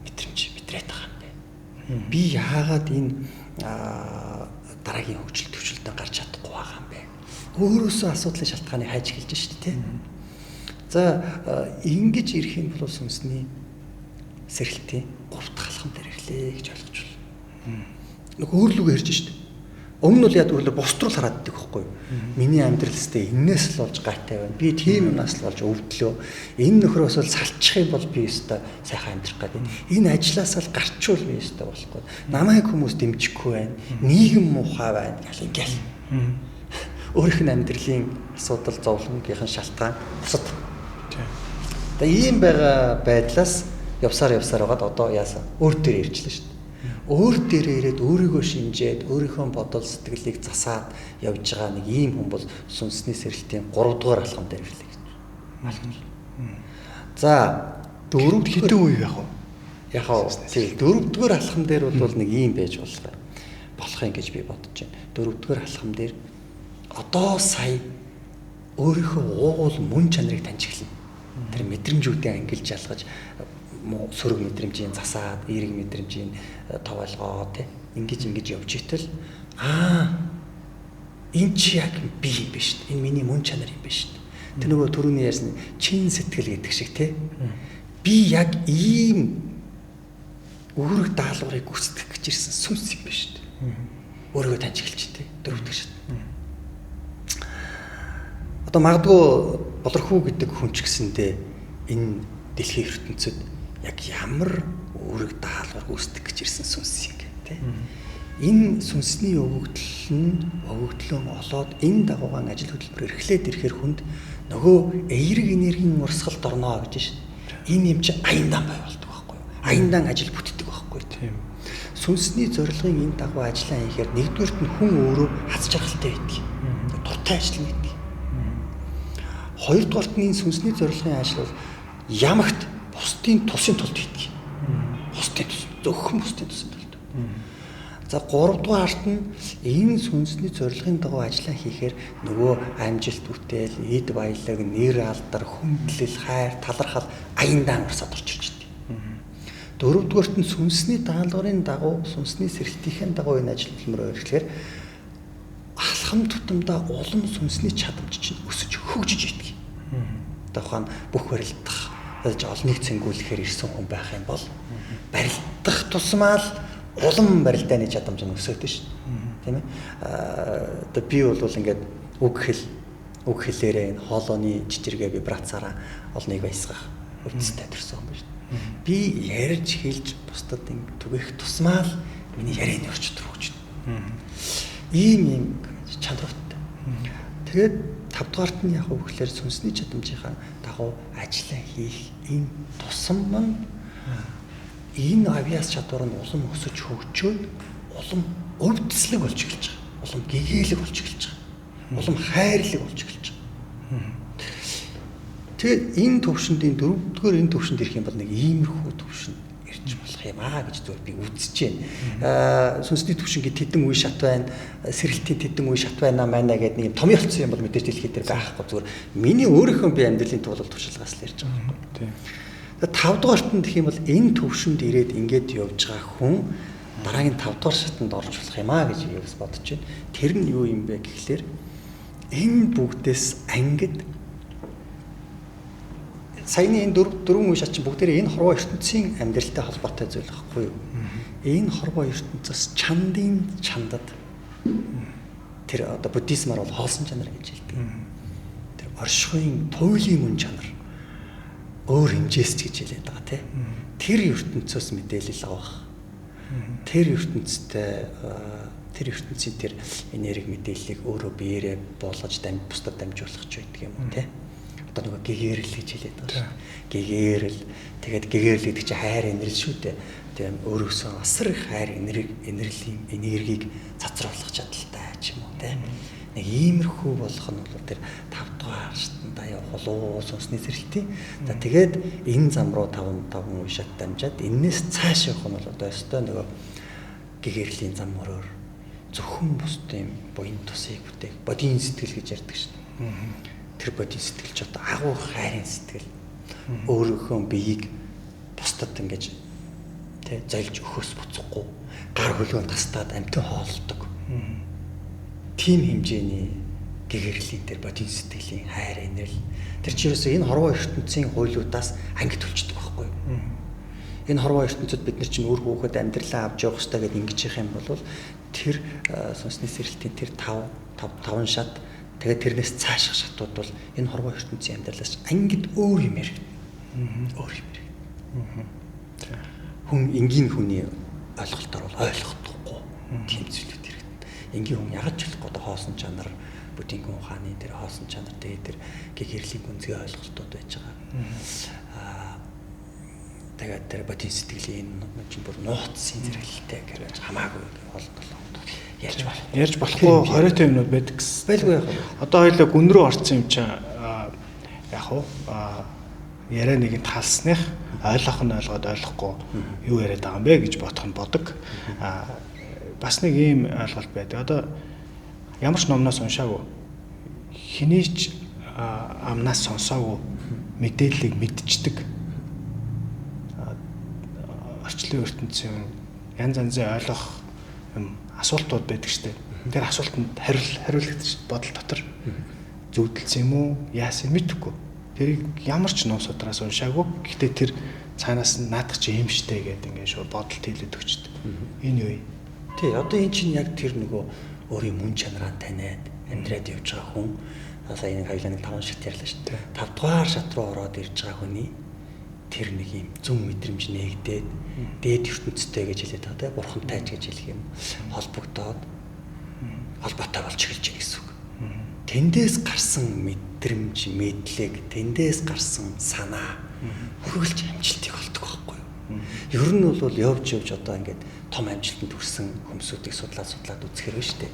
[SPEAKER 2] мэдрэмж мэдрээд байгаа юм бэ? Би яагаад энэ дараагийн хөгжил төвчлөлтөнд гарч чадахгүй байгаа юм бэ? Өөрөөсөө асуудлын шалтгааныг хайж эхэлж шүү дээ. За ингэж ирэх юм бол сүнсний сэрэлтийн 3 дахь алхам дээр ирлээ гэж ойлгож байна. Нэг өөрлөгөө ярьж штт. Өмнө нь бол яд өөрлөө бусд руу хараад байдаг байхгүй юу? Миний амьдралстай энээс л болж гайтай байна. Би тийм юмнаас л болж өвдлөө. Энэ нөхрөөс л салчих юм бол би өстой сайхан амьдрах гэдэг. Энэ ажлаас л гарчвал би өстой болохгүй. Намайг хүмүүс дэмжихгүй байна. Нийгэм муухай байна гэл. Өөрийнх нь амьдралын асуудал зовлонгийнхэн шалтгаан бусад. Тэгээ ийм байгаа байдлаас явсаар байгаад одоо яасан өөр дээр ирчлээ шүү дээ. Өөр дээр ирээд өөрийгөө шинжээд өөрийнхөө бодол сэтгэлийг засаад явж байгаа нэг ийм хүн бол сүнсний сэрэлтийн 3 дугаар алхам дээр ирлээ гэж байна. За 4 хэдэн үе яг вэ? Яг тий 4 дугаар алхам дээр бол нэг ийм байж болох юм гэж би бодож байна. 4 дугаар алхам дээр одоо сая өөрийнхөө уугуул мөн чанарыг таньж эхэлнэ. Тэр мэдрэмжүүдээ ангилж ялгаж сөрөг мэдрэмжийн засаад, эерэг мэдрэмжийн товоолгоо тий ингэж явж итэл энэ чи яг би юм биш шүү дээ. Энэ миний мөн чанар юм биш шүү дээ. Тэр нөгөө түрүүний ярьсан чин сэтгэл гэдэг шиг тий. Би яг ийм үүрэг даалгаврыг гүйцэтгэх гэж ирсэн сүнс юм биш шүү дээ. Өөрийгөө таньж эхэлж тий. Дөрөвдөг шүү дээ. Одоо магадгүй болорхуу гэдэг хүн ч гэсэндээ энэ дэлхийн ертөнцид яг ямар үүрэг даалгавар гүйцэтгэх гэж ирсэн сүнс юм гэх тий. Энэ сүнсний өгөгдлөн олоод энэ дагуугаан ажил хөдөлмөр эрхлээд ирэхээр хүнд нөгөө эерэг энергийн урсгалд орно гэж шин. Энэ юм чи аяндаан бай болдог байхгүй юу? Аяндаан ажил бүтдэг байхгүй юу? Тийм. Сүнсний зорилгын энэ дагуу ажиллаа хийхээр нэгдүгээрт нь хүн өөрөө хац жаргалтай байдаг. Дуртай ажил хийдэг. Хоёрдугаарт нь энэ сүнсний зорилгын ажил бол ямагт бусдын тусын тулд хийдэг. Бусдын тус, зөвхөн бусдын тусын тулд. За 3 дугаарт нь энэ сүнсний зорилгын дагуу ажиллаа хийхээр нөгөө амжилт бүтээл, эд баялаг, нэр алдар, хүндлэл, хайр, талархал аяндаан урсаад орж ирж байна. 4 дугаарт нь сүнсний даалгаврын дагуу, сүнсний сэргэлтийн дагуу энэ ажил хөдөлмөрөөр эхлэхээр алхам тутамдаа улам сүнсний чадамж чинь өсөж хөгжиж идэг. Тухайн бүх барилдах, олныг цэнгүүлэхээр ирсэн хүн байх юм бол барилдах тусмаа л улам барилдааны чадамж нь өсөж шүү дээ. Тийм ээ. Одоо би бол ингээд үг хэлээрээ энэ хоолойны жижиггээ вибрацаараа олныг баясгах өвчтэй төрсөн юм байна шүү дээ. Би ярьж хэлж бусдад ингэ түгэх тусмаа л миний ярианы орчид рүү хөгждөг. Ийм чадвартай. Тэгээд 5 дугаарт нь яг өгөхлөөр сүнсний чадамжийнхаа дагуу ажиллаа хийх энэ тусам нь энэ авиас чадвар нь улам өсөж хөгжөөд улам өвдслэг болж эхэлж байгаа. Улам гэгээлэг болж эхэлж байгаа. Улам хайрлаг болж эхэлж байгаа. Тэгээд энэ төвшөнд энэ дөрөвдүгээр энэ төвшөнд ирэх юм бол нэг иймэрхүү төвшөнд ирж болох юм гэж зүгээр би үзэж байна. Сүнсний төвшин гэд тэдэн үе шат байна, сэргэлтийн тэдэн үе шат байна маа гэдэг нэг юм том ялцсан юм бол мэдээж дэлхий дээр байхгүй зүгээр миний өөрийнхөө би амьдралын тулд туршлагаас л ярьж байгаа юм. Тийм. 5 дугаарт нь гэх юм бол энэ төвшөнд ирээд ингээд явж байгаа хүн дараагийн 5 дугаар шатанд орж болох юм гэж би бас бодож байна. Тэр нь юу юм бэ гэхлээр энэ бүгдээс ангид саяны энэ дөрвөн үе шат чинь бүгдээрээ энэ хорвоо ертөнцийн амьдралтай холбоотой зүйл байхгүй юу? Энэ хорвоо ертөнцөөс чандад тэр одоо буддизмаар бол хоосон чанар гэж хэлдэг. Тэр оршихуйн туйлын мөн чанар өөр хэмжээс ч гэж хэлээд байгаа тийм. Тэр ертөнцөөс мэдээлэл авах. Тэр ертөнцийн тэр энерги мэдээллийг өөрөө биеэрээ болгож бусдад дамжуулах ч байдаг юм уу тийм. Одоо нөгөө гэгэрэл гэж хэлээд байгаа шүү. Гэгэрэл тэгээд гэгэрэл гэдэг чинь хайр энерги шүү дээ. Тийм өөрөөсөө асар их хайр энергийг цацруулах чадaltaй ч юм уу тийм. Нэг иймэрхүү болох нь бол тэр 5 дугаар шатанда явах болоо сүнсний сэрэлтийн. За тэгээд энэ зам руу 5 үе шат дамжаад энээс цааш явах нь бол одоо өстой нөгөө гэгэрлийн зам мөрөөр зөвхөн бусдын буян тусыг бүтээх бодийн сэтгэл гэж ярьдаг шүү дээ. Тэр бодийн сэтгэл ч одоо агуу хайрын сэтгэл өөрийнхөө биеийг бусдад ингэж тэ зайлж өгөхөөс буцахгүй гар хөлгөнд тастаад амьтан хоолдог. Тим хэмжээний гэгэрлийн тэр бодийн сэтгэлийн хайр энерги тэр чирээсээ энэ хорвоо ертөнцийн хуйлуудаас ангид төлчдөг байхгүй юу? Энэ хорвоо ертөнцид бид нар чинь өөр хүүхэд амьдралаа авч явах хэрэгтэй гэдээ ингэж явах юм бол тэр сүнсний сэрэлтийн тэр 5 шат тэгээд тэрнээс цааших шатууд бол энэ хорвоо ертөнцийн амьдралаас ангид өөр юм яриг. Өөр юм яриг. Хүн энгийн хүний ойлголтоор бол ойлгохгүй тийм зүйлүүд ирдэг. Энгийн хүн ягаад ч болохгүй хоосон чанар бүдингийн ухааны тэр хоосон чанар тэгээд тэр гэгэрлийн гүнзгий ойлголтууд байж байгаа. Тэгээд тэр бодийн сэтгэлийн чинь бүр нууцсын зэрэглэлтэй гэж хамаагүй болдог. Ярьж болохгүй хориотой юмнууд байдаг гэсэн. Байлгүй яах вэ? Одоо хоёлаа гүн рүү орсон юм чинь яах вэ? Яриа нэгэнд халсных ойлгох нь ойлгоод ойлгохгүй юу яриад байгаа юм бэ гэж бодох нь бодог. Бас нэг ийм ойлголт байдаг. Одоо ямар ч номноос уншаагүй хинийч амнаас сонсоогүй
[SPEAKER 1] мэдээллийг мэдчихдэг. Орчлын ертөнцийн янз янзын ойлгох юм асуултууд байдаг шүү дээ. Тэр асуултанд хариулагдчих бодол дотор зөвдөлсөн юм уу, яасан мэдэхгүй. Тэрийг ямар ч ном судраас уншаагүй. Гэхдээ тэр цаанаас нь наадах чи юм штэ гэдэг ингээд шууд бодолт хэлээд өгчдөг. Энэ юу вэ?
[SPEAKER 2] Тий, одоо эн чинь яг тэр нөгөө өөрийн мөн чанараа таниад амьдраад явж байгаа хүн. Сая энэ хоёлаа нэг 5 шат ярьлаа шүү дээ. 5 дугаар шат руу ороод ирж байгаа хүний тэр нэг юм зүн мэдрэмж нээгдээд дээд ертөнцтэй гэж хэлээд байгаа тийм бурхантай ч гэж хэлэх юм холбогдоод холбоотой болж эхэлж байгаа гэсэн үг. Тэндээс гарсан мэдрэмж, мэдлэг, тэндээс гарсан санаа хөргөлж амжилтыг олдог байхгүй юу? Ер нь бол явж одоо ингээд том амжилтанд хүрсэн хүмүүсүүдийг судлаад үзэхэр байна шүү дээ.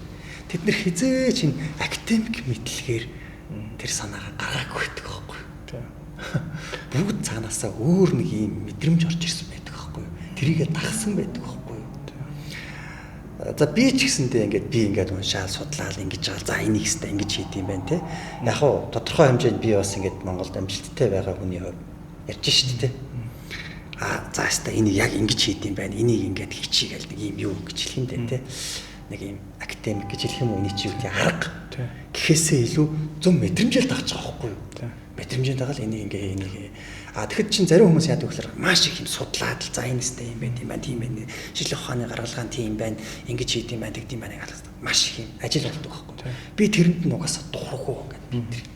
[SPEAKER 2] Тэд нэр хизээч энэ академик мэдлэгээр тэр санаагаа гаргаагүй байдаг байхгүй юу? Бүгд цаанаасаа өөр нэг юм мэдрэмж орж ирсэн байдаг байхгүй юу? Тэрийгэ дагсан байдаг байхгүй юу? За би ч гэсэндээ ингээд уншаал судлаал ингэж байгаа. За энийг хэвээр ингэж хийд юм байна те. Яг хуу тодорхой хэмжээнд би бас ингээд Монголд амжилттай байгаа хүний хувьд ярьж шүү дээ. За хэвээр энийг яг ингэж хийд юм байна. Энийг ингээд хичээгээл нэг юм юу гэж хэлэх юм дээ те. Нэг юм академик гэж хэлэх юм уу? Эний чи юу гэдэг арга. Гэхээсээ илүү зөв мэдрэмжээр дагж байгаа байхгүй юу? Мэдрэмжээр дагаад энийг тэгэхэд чинь зарим хүмүүс яадаг гэхээр маш их юм судлаад л за энэстэй юм байна, тийм байна. Шинжлэх ухааны гаргалгаан тийм байна. Ингэж хийд юм байна, тэгд юм байна гэж маш их юм ажил болдог байхгүй юу? Би тэрэнд нь угаасаа дурггүй гэдэг.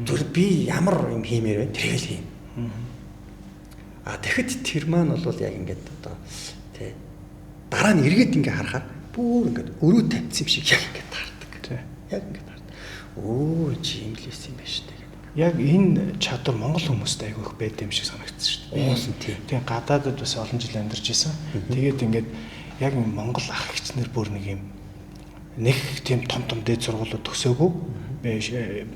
[SPEAKER 2] Тэр би ямар юм хиймээр байна тэрийг л хийм. Тэгэхэд тэр маань бол яг ингээд одоо тий дараа нь эргээд ингээ харахаар бүр ингээд өрөө тавьсан юм шиг яг ингээд таардаг. Яг ингээд таардаг. Оо чи юм л юм байна шүү дээ.
[SPEAKER 1] Яг энэ чадвар Монгол хүмүүст айгүй их байд юм шиг санагдсан шүү дээ.
[SPEAKER 2] Уусан тийм.
[SPEAKER 1] Тэгээ гадаадд бас олон жил амьдарч исэн. Тэгээд ингээд яг Монгол ах эгчнэр бүр нэг тийм том дээд сургуулиуд төгсөөгүй.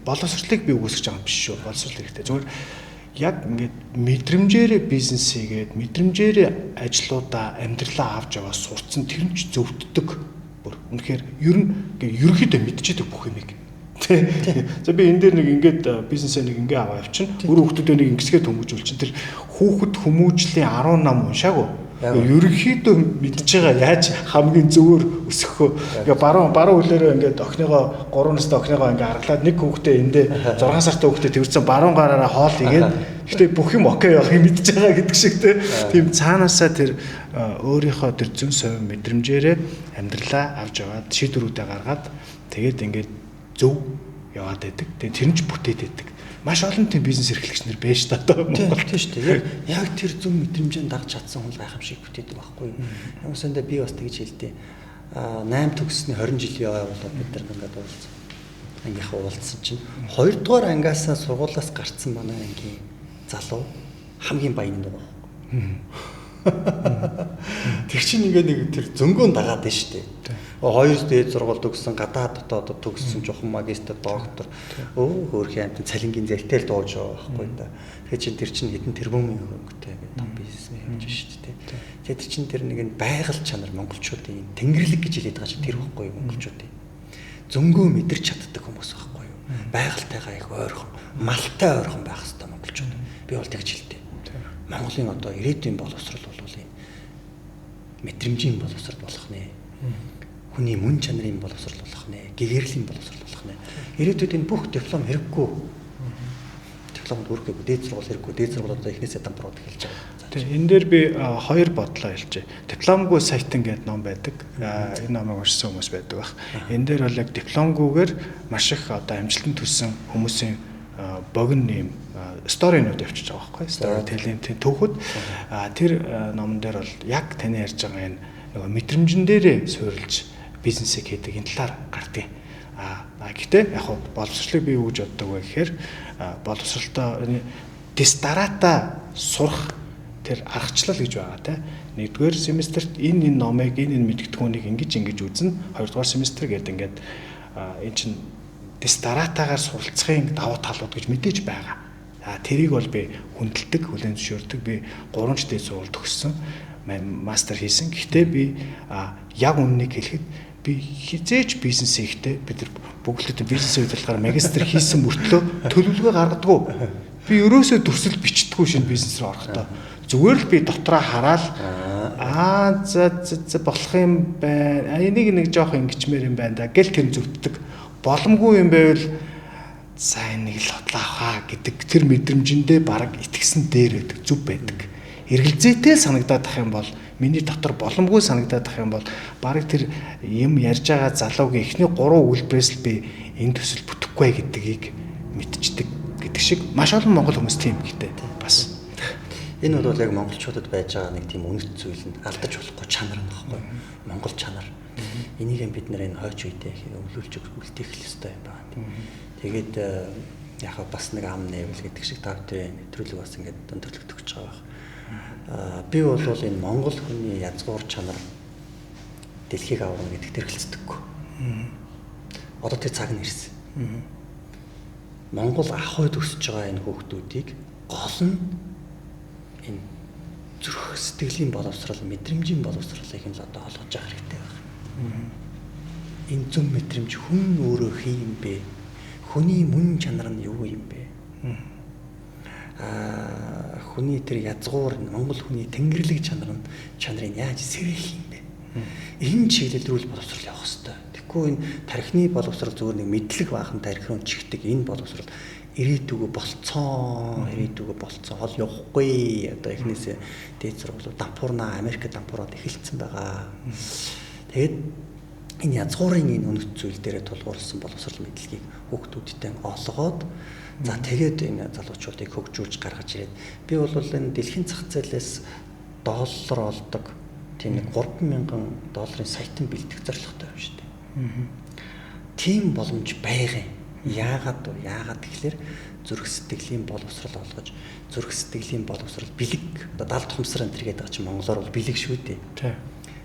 [SPEAKER 1] Боловсролыг би үүсгэж байгаа юм биш шүү. Боловсрол хэрэгтэй. Зүгээр яг ингээд мэдрэмжээрээ бизнес хийгээд мэдрэмжээрээ ажлуудаа амьдралаа авч яваа сурцсан тэр нь ч зөвддөг. Бүр үнэхээр ер нь ерөөхдөө мэдчихэдэг бүх юмыг. За би энэ дээр нэг ингээд бизнесээ нэг ингээ аваа явчихна. Өөр хүмүүстэй нэг ингэсгээ төмөжүүл чинь тэр хүүхэд хүмүүжлийн 10 нам уншаагүй. Ерөнхийдөө мэдж байгаа яаж хамгийн зөвөр өсөхөө. Ингээ баруун үлээрээ ингээд охиныгоо 3 настай охиныгоо ингээ харгалаад нэг хүүхдээ эндээ 6 сартай хүүхдээ тэрсэн баруун гараараа хоол игээд гэхдээ бүх юм окей явах юм мэдж байгаа гэдэг шиг тийм цаанаасаа тэр өөрийнхөө тэр зүн совин мэдрэмжээрээ амьдралаа авч яваад шийдвэрүүдээ гаргаад тэгээд ингээд зөв яваад байдаг. Тэгээ тэр нь ч бүтээд байдаг. Маш олон тийм бизнес эрхлэгчнэр байж та одоо Монголд
[SPEAKER 2] тийм шүү дээ. Яг тэр зөв мэдрэмжэнд дагж чадсан хүн гайхамшиг бүтээдэг байхгүй юу? Ямсандаа би бас тэгж хэлдэг. 8 төгссөний 20 жилийн явбал бид нар ингээд уулзсан. Ангийнхаа уулзсан чинь 2 дугаар ангиасаа сургуулиас гарцсан манай ангийн залуу хамгийн баян нэг байна. Тэр чинь нэг тэр зөнгөөн дагаад байна шүү дээ. 2 дээд сургууль төгссөн, гадаад дотоод төгссөн жоохон магистр, доктор. Хөөрхөн амтан цалингийн зэлтэл дууж байгаа байхгүй да. Тэгэхээр чинь тэр чинь хэдэн тэрбумын хөнгөтэй гэдэг том бизнесмен явж шүү дээ. Тэгээд тэр чинь тэр нэг байгаль чанар монголчуудын тэнгэрлэг гэж хэлээд байгаа чинь тэр байхгүй юу монголчуудын. Зөнгөө мэдэрч чаддаг хүмүүс байхгүй юу. Байгальтайгаа их ойрхон, малтай ойрхон байх хэрэгтэй монголчууд. Би бол тэгж хэлдэг. Монголын одоо ирээдүйн боловсрол бол энэ мэдрэмжийн боловсрол болох нэ. Хүний мөн чанарын боловсрол болох нэ, гэгэрлийн боловсрол болох нэ. Ирээдүйд энэ бүх диплом хэрэггүй. Дипломд үргэлж дээд сургууль хэрэггүй, дээд сургууль одоо эхнээсээ дампрууд эхэлж байгаа.
[SPEAKER 1] Тэгээ энэ дээр би хоёр бодлоо хэлжээ. Дипломгүй сайтан гэдэг ном байдаг. Энэ номыг уншсан хүмүүс байдаг баг. Энэ дээр бол яг дипломгүйгээр маш их одоо амжилтанд хүрсэн хүмүүсийн богино юм сторинууд явчихж байгаа байхгүй. Story talent-ийн төвхөд тэр номон дээр бол яг таны ярьж байгаа энэ нөгөө мэдрэмжэн дээрээ суурилж бизнесийг хийдэг энэ талаар гардыг. Гэхдээ яг боловсролыг би юу гэж боддог вэ гэхээр боловсролтой дистарата сурах тэр аргачлал гэж байгаа те. Нэгдүгээр семестрт энэ номыг энэ мэдгэдэгхүүнийг ингэж үзнэ. Хоёрдугаар семестр гэдэг ингээд эн чин дистаратагаар суралцахын давуу талууд гэж мэдээж байгаа. Тэрийг бол би хүндэлдэг, хүлээн зөвшөөрдөг. Би 3 жилийн сургууль төгссөн, мастер хийсэн. Гэхдээ би яг үннийг хэлэхэд би хизээч бизнес хийхдээ бид нар бүгд бизнес удирдлагаар магистр хийсэн мөртлөө төлөвлөгөө гаргадаг. Би ерөөсөө төсөл бичдэггүй шинэ бизнес рүү орохдоо. Зүгээр л би дотроо хараад за болох юм байна. Энийг нэг жоох ингэчмээр юм байна да гэл тэр зүвддэг. Боломгүй юм байвал сайн нэг л хотлоо авахаа гэдэг тэр мэдрэмжиндээ бараг итгэсэн дээр байдаг, зүв байдаг. Эргэлзээтэй санагдаад ах юм бол миний дотор боломгүй санагдаад ах юм бол бараг тэр юм ярьж байгаа залуугийн эхний 3 үйлдвэрээс л би энэ төсөл бүтэхгүй гэдгийг мэдчихдэг гэдэг шиг маш олон монгол хүмүүс тийм гэдэг бас.
[SPEAKER 2] Энэ бол яг монголчуудад байж байгаа нэг тийм үнэт зүйл нь алдаж болохгүй чанар нь баггүй. Монгол чанар. Энийг бид нэр энэ хойч үедээ өвлүүлж үлдээх хэрэгтэй юм байна. Тэгээд яг бас нэг ам нээвэл гэдэг шиг та бүхэн нэвтрүүлэг бас ингээд өндөрлөгдөж байгаа байх. Би бол энэ монгол хүний язгуур чанар дэлхийг аврах гэдэгт эргэлздэггүй. Одоо тэр цаг нь ирсэн. Монгол ахуйд өсөж байгаа энэ хүүхдүүдийг гол нь энэ зүрх сэтгэлийн боловсрал, мэдрэмжийн боловсралыг нь л одоо олгож авах хэрэгтэй байна. Энэ зөв мэдрэмж хүн өөрөө хин юм бэ? Хүний мөн чанар нь юу юм бэ? Хүний тэр язгуур монгол хүний тэнгэрлэг чанарыг яаж сэрэх юм бэ? Энэ чиглэл рүү боловсрал явах хэрэгтэй. Тэгэхгүй энэ тархины боловсрал зүгээр нэг мэдлэг баахан тархи руу чихдэг энэ боловсрал ирээдүгөө болцсон хол явахгүй. Одоо эхнээсээ дээд сургуулиуд дампуурнаа Америк дампуураад эхэлсэн байгаа. Тэгээд энэ язгуурын энэ үнэт зүйл дээрээ тулгуурласан боловсрал мэдлэгийг хүүхдүүдтэй олгоод за тэгээд энэ залуучуудыг хөгжүүлж гаргаж ирээд би бол энэ дэлхийн зах зээлээс доллар олдог тийм нэг 3,000 долларын сайтан бэлтгэх зорилготой юм шүү дээ. Тийм боломж байгаа юм. Яагаад тэгэхээр зүрх сэтгэлийн боловсрал олгож зүрх сэтгэлийн боловсрал бэлэг одоо 70 тухамсар энэ гэдэг чинь монголоор бол бэлэг шүү дээ. Тийм.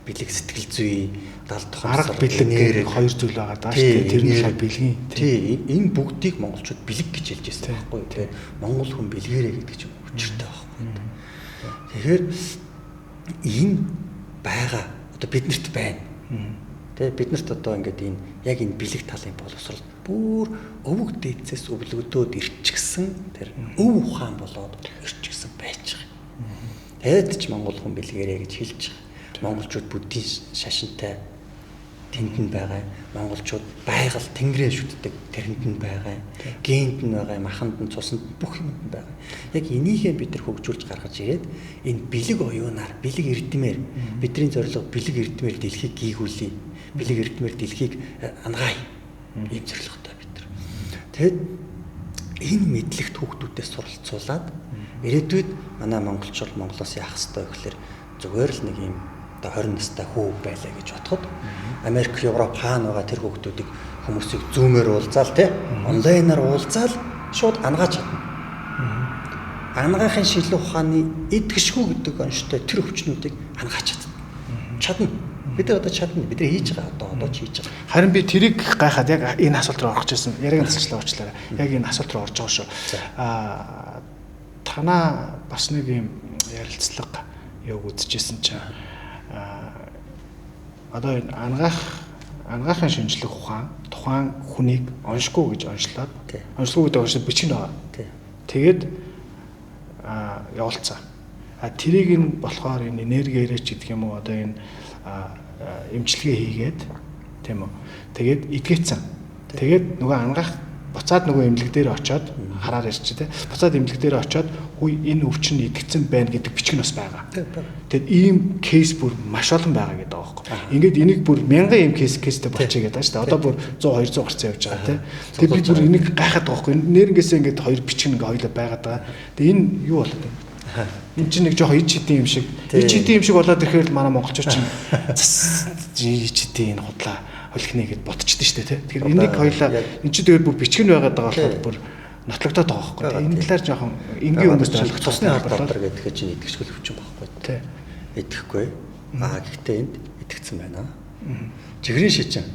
[SPEAKER 2] Бэлэг сэтгэл зүй 70 тухамсар
[SPEAKER 1] арга бэлэг хоёр зүйл байгаа даа шүү дээ. Тэрний хай бэлгийн.
[SPEAKER 2] Тийм. Энэ бүгдийг монголчууд бэлэг гэж хэлж байсан байхгүй юу? Тэгээ монгол хүн бэлгэрээ гэдэг чинь хүчтэй байхгүй юу? Тэгэхээр энэ байгаа одоо биднэрт байна. Тэгээ биднэрт одоо ингээд энэ яг энэ бэлэг талын боловсрал бүр өвөг дээдсээс өвлөгдөөд ирчихсэн тэр өв ухаан болоод ирчихсэн байж байгаа. Тэгээд ч монгол хүн бэлгэрээ гэж хэлж байгаа. Монголчууд буддийн шашинтай тэнд нь байгаа. Монголчууд байгаль тэнгэрээ шүтдэг тэрэнд нь байгаа. Генд нь байгаа, маханд нь, цуснд бүх юмд нь байгаа. Яг энийхээ бид нар хөгжүүлж гаргаж ирээд энэ бэлэг оюунаар, бэлэг эрдмээр бидний зорилго бэлэг эрдмээр дэлхийг гийгүүлээ. Бэлэг эрдмээр дэлхийг ангаая. Ийм зорилготой бид нар. Тэгэд энэ мэдлэгт хүүхдүүдээс суралцуулаад ирээдүйд манай монголчууд Монголоос яах ёстой вэ гэхээр зүгээр л нэг юм одоо 20 настай хүү байлаа гэж бодоход Америк, Европ хаана байгаа тэр хүүхдүүдийг хүмүүсийг зүүмээр уулзаал тий онлайнаар уулзаал шууд ангааж чадна. Ангаахын шилүү ухааны эдгэшгүй гэдэг онцтой тэр өвчнүүдийг ангааж чадна. Бид нар одоо чадна. Бид нар хийж байгаа одоо ч хийж байгаа.
[SPEAKER 1] Харин би тэрийг гайхаад яг энэ асуулт руу орох гэсэн. Яриаг насчлаа уучлаарай. Яг энэ асуулт руу орж байгаа шүү. Танаа бас нэг юм ярилцлага яг үзчихсэн чинь одоо энэ ангаахын шинжлэх ухаан тухайн хүнийг оншгүй гэж онцлоод онцлгүй гэдэг онцлог бичиг байгаа. Тэгээд явуулцаа. Тэрийг нь болохоор энэ энергиэрээ ч гэдэг юм уу одоо энэ эмчилгээ хийгээд тийм үү. Тэгээд идгээцэн. Тэгээд нөгөө ангаах буцаад нөгөө эмнэлэг дээр очиод хараар ярьч тий. Буцаад эмнэлэг дээр очиод үе энэ өвчин идэгцэн байна гэдэг бичиг нь бас байгаа. Тэгэд ийм кейс бүр маш олон байгаа гэдэг байгаа байхгүй. Ингээд энийг бүр 1000 ийм кейстэй болчихъя гэдэг шүү дээ. Одоо бүр 100 200 гарцсан явж байгаа тий. Тэгээд би бүр энийг гайхаад байгаа байхгүй. Нэрнгээсээ ингээд хоёр бичиг ингээ хоёлоо байгаад байгаа. Тэгээд энэ юу болоод байна? Энд чинь нэг жоохон ич хэдийн юм шиг. Ич хэдийн юм шиг болоод ирэхээр манай монголчууд чинь ич хэдийн энэ худлаа холихнэ гэд ботчихдээ шүү дээ тий. Тэгэхээр энийг хоёлаа энэ чинь тэгээд бүр бичиг нь байгаад байгаа болохоор бүр нотлогдоод байгаа байхгүй. Энэ талаар жоохон энгийн хүмүүст ойлгох
[SPEAKER 2] тусны халдвар гэдэг чинь идэвхжүүл өвчин байхгүй тий. Идэхгүй. Гэхдээ энд идэвхсэн байна. Жигрийн шичин.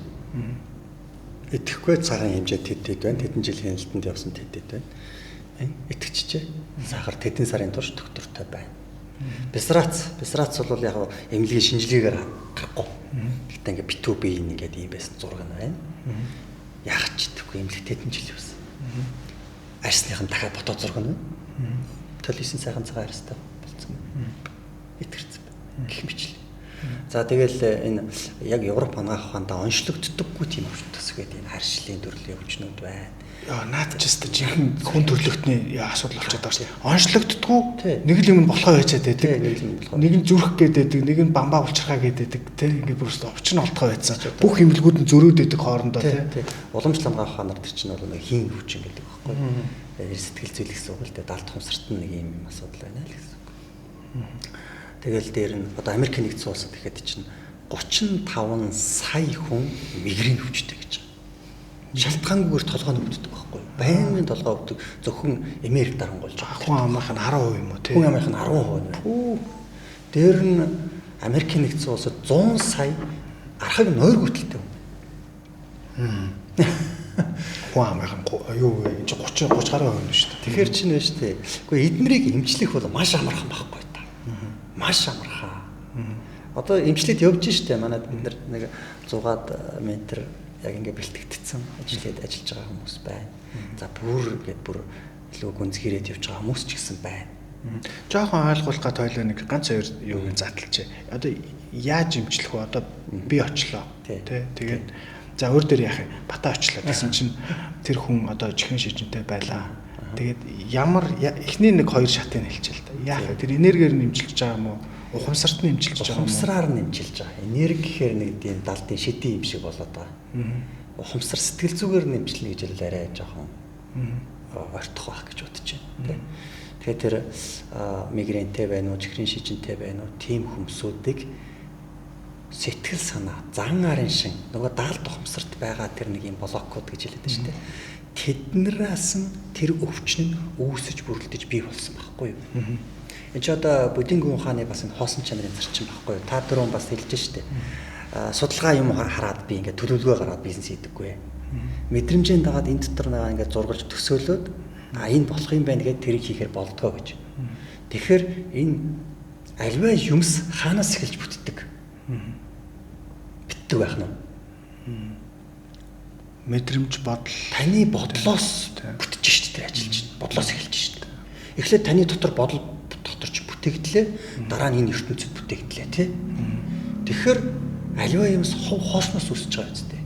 [SPEAKER 2] Идэхгүй цагаан хэмжээ тэтэд байна. Тэдэн жилийн хяналтанд явсан тэтэд байна. Итгэжчээ. Сахар тэдэн сарын турш доктортой байна. Бисрац бол яг эмнэлгийн шинжилгээгээр гарахгүй. Гэхдээ ингээ битүү бие ингээд ийм байсан зураг нь байна. Яг ч идэхгүй эмнэлэг тэдэн жил явсан. Арсных нь дахиад ботоо зураг нь. Толисын сайхан цагаан арьстай болсон. Итгэрсэн гэх мэтлээ. За тэгэл энэ яг Европ анагаах ухаандаа онцлогддоггүй тийм өвчтөс гэдэг энэ харшлын төрлийн өвчнүүд байна.
[SPEAKER 1] Яа, наад ч гэсэн жинхэнэ хүн төрлөختний асуудал болчиход байгаа шүү. Онцлогддоггүй нэг л юм болохоо байцаад байдаг. Нэг нь зүрх гэдэг, нэг нь бамбаа булчирхаа гэдэг те ингээд бүрс овч нь олдгоо байцсан. Бүх эмнэлгүүд нь зөрөөд байдаг хоорондоо те.
[SPEAKER 2] Уламжлал хамгаах ухаанаар тэр чинь бол нэг хийн өвчин гэдэг байхгүй. Сэтгэл зүйн гэсэн үг л дээ. Далд хумсарт нэг юм асуудал байна л гэсэн үг. Тэгэл дээр нь одоо Америк нэгдсэн улсад ихэд чинь 35 сая хүн мигрен өвчтэй гэж байна. Шалтгаангүйгээр толгой өвддөг байхгүй. Байнгын толгой өвдөг зөвхөн Америк дарангуйлж байгаа.
[SPEAKER 1] Хүн амынх нь 10% юм уу те.
[SPEAKER 2] Хүн амынх нь 10% байна. Дээр нь Америк нэгдсэн улсад 100 сая архаг нойр гүтэлтэй хүн.
[SPEAKER 1] Хүн амынх нь юу вэ? 30 гаруй хувь шүү дээ.
[SPEAKER 2] Тэгэхээр чинь байна шүү дээ. Гэхдээ эднэрийг эмчлэх бол маш амархан байхгүй та. Маш амархан. Одоо эмчлэлд явж штэ манай бид нэг 100-аад метр яг ингээ бэлтгэгдсэн ажиллаж байгаа хүмүүс байна. За бүр илүү гүнзгийрээд явж байгаа хүмүүс ч гэсэн байна.
[SPEAKER 1] Жохон ойлгуулах гад хоёлоо нэг ганц хоёр юуг задлж. Одоо яаж эмчлэх вэ? Одоо би очлоо. Тэ тэгээд за өөр дээр яах юм? Бата очлоо гэсэн чинь тэр хүн одоо чихэн шижинтэй байлаа. Тэгээд ямар эхний нэг хоёр шатыг хэлчихэл та. Яах вэ? Тэр энергиэр нь эмчилж байгаа юм уу? Ухамсарт нь эмчилж байгаа юм уу?
[SPEAKER 2] Ухамсараар нь эмчилж байгаа. Энерги гэхээр нэг тийм далдын шидийн юм шиг болоод байгаа. Ухамсар сэтгэл зүгээр нь эмчилнэ гэж л арай жоохон ортох байх гэж бодож байна. Тэгэхээр тэр мигрентэй байна уу, чихрийн шижинтэй байна уу, тийм хүмүүсүүдийг сэтгэл санаа, зан арын шин нөгөө даалд ухамсарт байгаа тэр нэг юм блокууд гэж хэлээд байна шүү дээ. Тэднээс нь тэр өвчин нь үүсэж бүрлдэж бий болсон байхгүй юу? Энд ч одоо буддийн гүн ухааны бас энэ хоосон чанарын зарчим байхгүй юу? Та дөрөв бас хэлж штэ. Судалгаа юм хараад би ингээд төлөвлөгөө гаргаад бизнес хийдэггүй. Мэдрэмжийн дагаад энэ дотор нэг ингээд зургалж төсөөлөөд энэ болох юм байна гэдээ тэрийг хийхээр болдгоо гэж. Тэгэхээр энэ альва юмс хаанаас эхэлж бүтдэг? Битдэг байх нь.
[SPEAKER 1] Мэдрэмж бодол
[SPEAKER 2] таны бодлоос бүтэж штэ тэр ажиллаж байна. Бодлоос эхэлж штэ. Эхлээд таны дотор бодол доторч бүтээгдлээ, дараа нь энэ ертөнцид бүтээгдлээ тий. Тэгэхээр аливаа юмс хоосноос үсэж байгаа үстэй.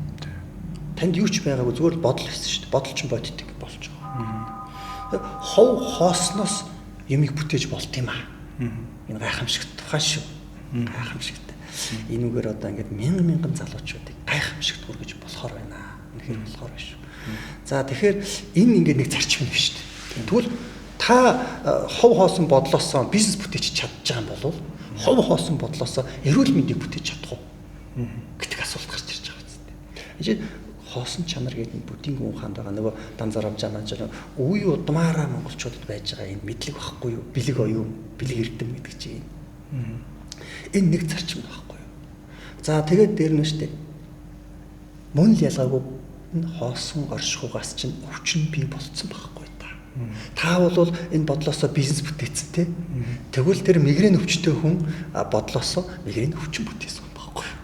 [SPEAKER 2] Танд юу ч байгаагүй зүгээр бодол байсан шүү дээ. Бодол ч бодитдаг болж байгаа. Хов хоосноос юмыг бүтээж болт юм аа. Энэ гайхамшигт тухай шүү. Гайхамшигт. Энүүгээр одоо ингээд мянган залуучуудыг гайхамшигт хүргэж болохоор байна. Үнэхээр болохоор байна шүү. За тэгэхээр энэ ингээд нэг зарчим нь биш шүү дээ. Тэгвэл та хов хоосон бодлоосоо бизнес бүтээж чадж байгаа юм бол хов хоосон бодлоосоо эрүүл мэндийг бүтээж чадах уу гэдэг асуулт гарч ирж байгаа үстэй. Энд хоосон чанар гэдэг нь буддийн гүн ухаанд байгаа нөгөө данзаар авч байгаа үе удмаараа монголчуудад байж байгаа энэ мэдлэг байхгүй юу? Бэлэг оюун, бэлэг эрдэм гэдэг чинь энэ нэг зарчим байхгүй юу? За тэгээд дээр нь штэ. Мөн л ялгаагүй энэ хоосон оршихугаас чинь өвчин бий болцсон байхгүй. Та бол энэ бодлоосоо бизнес бүтээсэн тий. Тэгвэл тэр мигрен өвчтэй хүн бодлоосоо мигрен өвчин бүтээсэн юм байхгүй юу?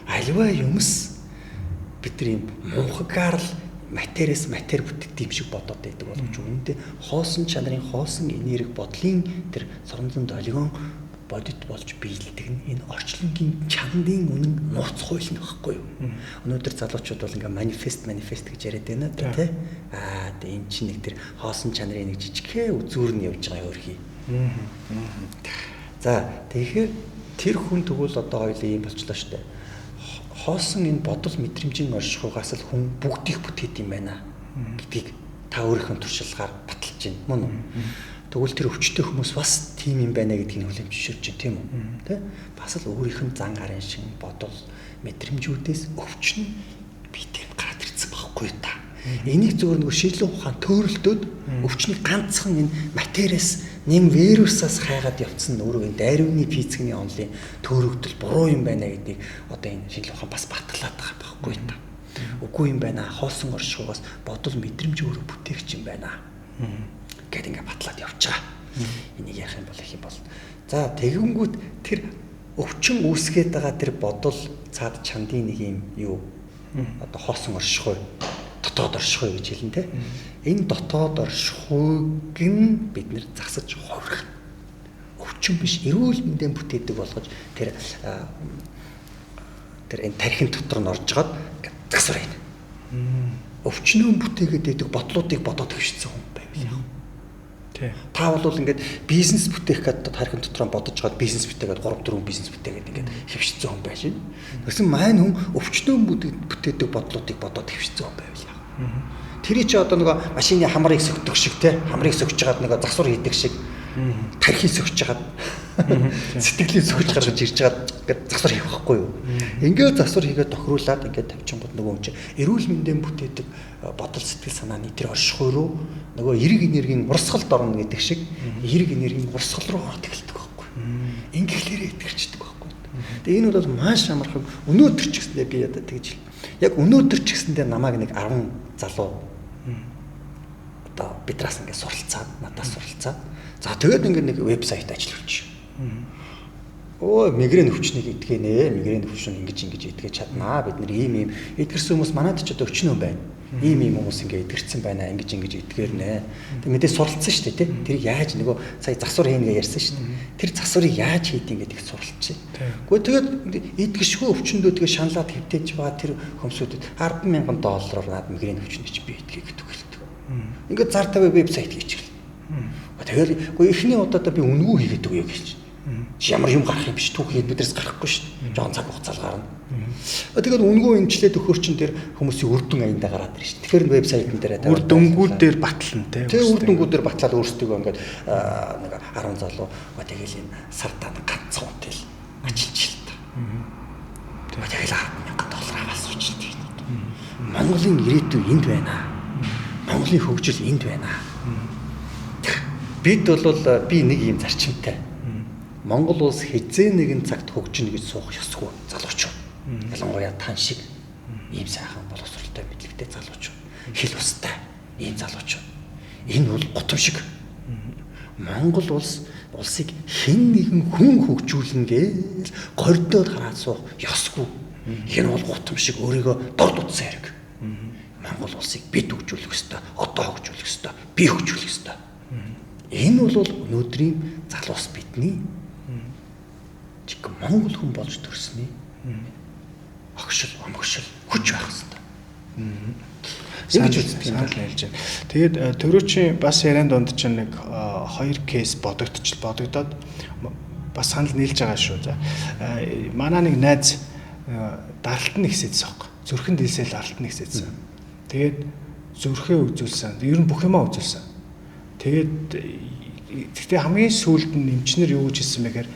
[SPEAKER 2] Аливаа юмс бид нар юм мунхагаар л материас матери бүтээдэг юм шиг бодоод байдаг боловч үүндээ хоосон чанарын хоосон энерги бодлын тэр соромзон долгион бодит болж биелдэг нь энэ орчлонгийн чандын үнэн нууц хууль нь байхгүй юу? Өнөөдөр залуучууд бол ингээ манифест гэж яриад байна тий. Тэгээ энэ чинь нэг тэр хоосон чанарын нэг жижигхэн үзүүр нь явж байгаа өөрхий. За тэгэхээр тэр хүн тэгвэл одоо хоёул юм болчлоо шүү дээ. Хоосон энэ бодол мэдрэмжийн оршихугаас л хүн бүгдийг бүтээт юм байна гэдгийг та өөрийнхөө туршилгаар баталж байна мөн үү? Тэгвэл тэр өвчтөе хүмүүс бас тийм юм байна гэдгийг хүлэмжшүүлж байна тийм үү? Тэ? Бас л өөрийнх нь зан гарын шин бодол мэдрэмжүүдээс өвчин бий тийм гараад ирсэн байхгүй та. Энийг зөвхөн нөгөө шийдлэн ухаан төөрөлтөд өвчнийг ганцхан энэ материас нэм вирусаас хайгаад явцсан өөрөө энэ дайрууны физикний онлын төөрөгдөл буруу юм байна гэдгийг одоо энэ шийдлэн ухаан бас батгалаад байгаа байхгүй та. Үгүй юм байна. Хоосон оршихугаас бодол мэдрэмж өөрөө бүтээгч юм байна. Гэт ингээ батлаад явж байгаа. Энийг яах юм бол их юм бол. За тэгэнгүүт тэр өвчин үүсгээд байгаа тэр бодол цаад чандын нэг юм юу одоо хоосон оршихуй дотоод оршихуй гэж хэлнэ те. Энэ дотоод оршихуйг нь бид нэр засаж хувирах. Өвчин биш эрүүл мэндийн бүтээдэг болгож тэр энэ тархин дотор нь орж гаад засвар юм. Өвчнөө бүтээгээд байдаг бодлуудыг бодоод хөвшсөн хүн байвал. Та бол ингээд бизнес бүтээх гэдэг тархин дотор нь бодож байгаа бизнес бүтээгээд 3-4 бизнес бүтээгээд ингээд хөвшсөн хүн байж байна. Тэгсэн маань хүн өвчнөө бүтээдэг бодлуудыг бодоод хөвшсөн хүн байвал. Тэрий чи одоо нөгөө машины хамрыг сөгдөг шиг те хамрыг сөгж жагаад нөгөө засвар хийдэг шиг тархийг сөгж жагаад сэтгэлийг сөгж гаргаж ирж жагаад ингээд засвар хийх байхгүй юу? Ингээд засвар хийгээд тохируулаад ингээд тавьчихгод нөгөө хүн чи эрүүл мэндийн бүтээдэг бодол сэтгэл санааны тэр оршихуй руу нөгөө эрэг энергийн урсгалд орно гэдэг шиг эрэг энергийн урсгал руу орж эхэлдэг байхгүй. Ингээхлээрээ итгэрчдэг байхгүй. Тэгээ энэ бол маш амархан өнөөдөр ч гэсэндээ би ядаа тэгж яг өнөөдөр ч гэсэндээ намайг нэг 10 залуу одоо бидраас ингээд суралцаад надаас суралцаад за тэгээд ингээд нэг вебсайт ажиллуулчих. Оо мигрэн өвчнийг идгэнэ. Мигрэн өвчин ингэж идгэж чаднаа. Бид нэр ийм идгэрсэн хүмүүс манайд ч одоо өчнөө байна. Ийм хүмүүс ингэ идгэрсэн байна. Ингэж идгэрнэ. Тэг мэдээ суралцсан шүү дээ, тий. Тэр яаж нөгөө сая засвар хийнгээ ярьсан шүү дээ. Тэр засварыг яаж хийдин гэдгийг суралцчих. Гэхдээ тэгээд идгэшгүй өвчнөдөө тэгээ шаналаад хэвтэж байгаа тэр хүмүүсүүдэд $10,000 наад мигрэн өвчин гэж би идгээ гэдэг хэлдэг. Ингээд зар тавь вебсайт хийчихлээ. Тэгэл үгүй эхний удаадаа би үнгүү хийгээд өгье гэж. Ямар юм гарах юм биш түүхийд биднээс гарахгүй шүү дээ. Жоон цаг хугацаал гарна. Тэгээд үнгүү имжлээд өгөхөр чин тэр хүмүүсийн үр дүн аяндаа гараад ирж шүү. Тэгэхээр вебсайтн дээр
[SPEAKER 1] үр дүнгууд дээр батлана те.
[SPEAKER 2] Тэгээ үр дүнгууд дээр батлаад өөрсдөө ингээд нэг 10 залуу тэгэл энэ сартаа ганцхан hotel ажиллаж л та. Тэгэл $10,000 аваад суучих. Монголын ирээдүй энд байна. Монголын хөгжил энд байна. Бид бол би нэг юм зарчимтай. Монгол улс хизээ нэгэн цагт хөгжинэ гэж суух ёсгүй залуучууд. Ялангуяа тань шиг ийм сайхан боловсролтой мэдлэгтэй залуучууд. Хэл устай ийм залуучууд. Энэ бол гутамшиг. Монгол улсыг хэн нэгэн хүн хөгжүүлнгээл гордоод хараад суух ёсгүй. Энэ бол гутамшиг өөрийгөө дорд утсан хэрэг. Монгол улсыг бид хөгжүүлэх ёстой, одоо хөгжүүлэх ёстой, би хөгжүүлэх ёстой. Энэ бол өнөөдрийн залуус бидний чиг Монгол хүн болж төрсний огшил, омгшил хүч байх хэрэгтэй. Ингэж үздэг юм байна.
[SPEAKER 1] Тэгээд төрөөчийн бас яриан донд чинь нэг 2 кейс бодогдоод бас санал нийлж байгаа шүү. За манай нэг найз даралтны хэсэдсэн баг. Зүрхэн дэлсэл даралтны хэсэдсэн. Тэгээд зүрхээ үзүүлсэн. Ер нь бүх юмаа үзүүлсэн. Гэхдээ хамгийн сүүлд нь эмчнэр юу гэж хэлсэн мэхээр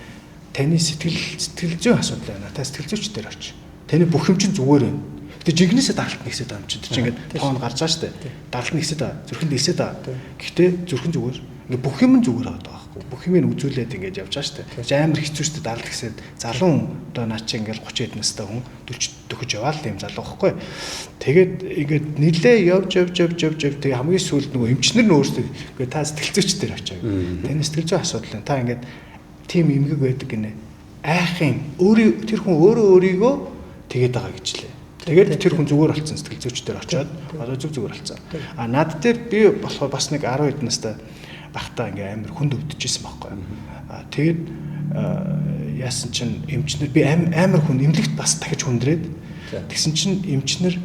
[SPEAKER 1] таны сэтгэл зүйн асуудал байна. Та сэтгэл зүйч дээр очив. Таны бүх юм чинь зүгээр байна. Гэтэ жигнэсээ даралт нэгсээд байгаа юм чинь. Чи ингээд тоон гарч байгаа шүү дээ. Даралт нэгсээд байгаа. Зүрхэн дэлсээд байгаа. Гэхдээ зүрхэн зүгээр. Ингээд бүх юм зүгээр байгаа байхгүй. Бүх юмыг үзүүлээд ингээд явж байгаа шүү дээ. Амар хэцүү шүү дээ даралт гэсээд залуу одоо наа чи ингээд 30 хэд настай хүн 40 төгөж яваал юм залуу байхгүй. Тэгээд ингээд нилээ явж тэгээ хамгийн сүүлд нөгөө эмчнэр нь өөрсдөө ингээд та сэтгэл зүйч дээр очив. Таны сэтгэл зүйн асуудал байна. Та ингээд тим эмгэг байдаг гинэ. Айхын тэр хүн өөрийгөө тэгээд байгаа гэж лээ. Тэгээд тэр хүн зүгээр болсон сэтгэл зүйчдэр очиод одоо зүгээр болсон. А над дээр би болохоор бас нэг 10 хэд настай багтаа ингээм амар хүнд өвдөжсэн байхгүй. А тэгээд яасан чинь эмчнэр би амар хүн эмнэлэгт бас дахиж хүндрээд тэгсэн чинь эмчнэр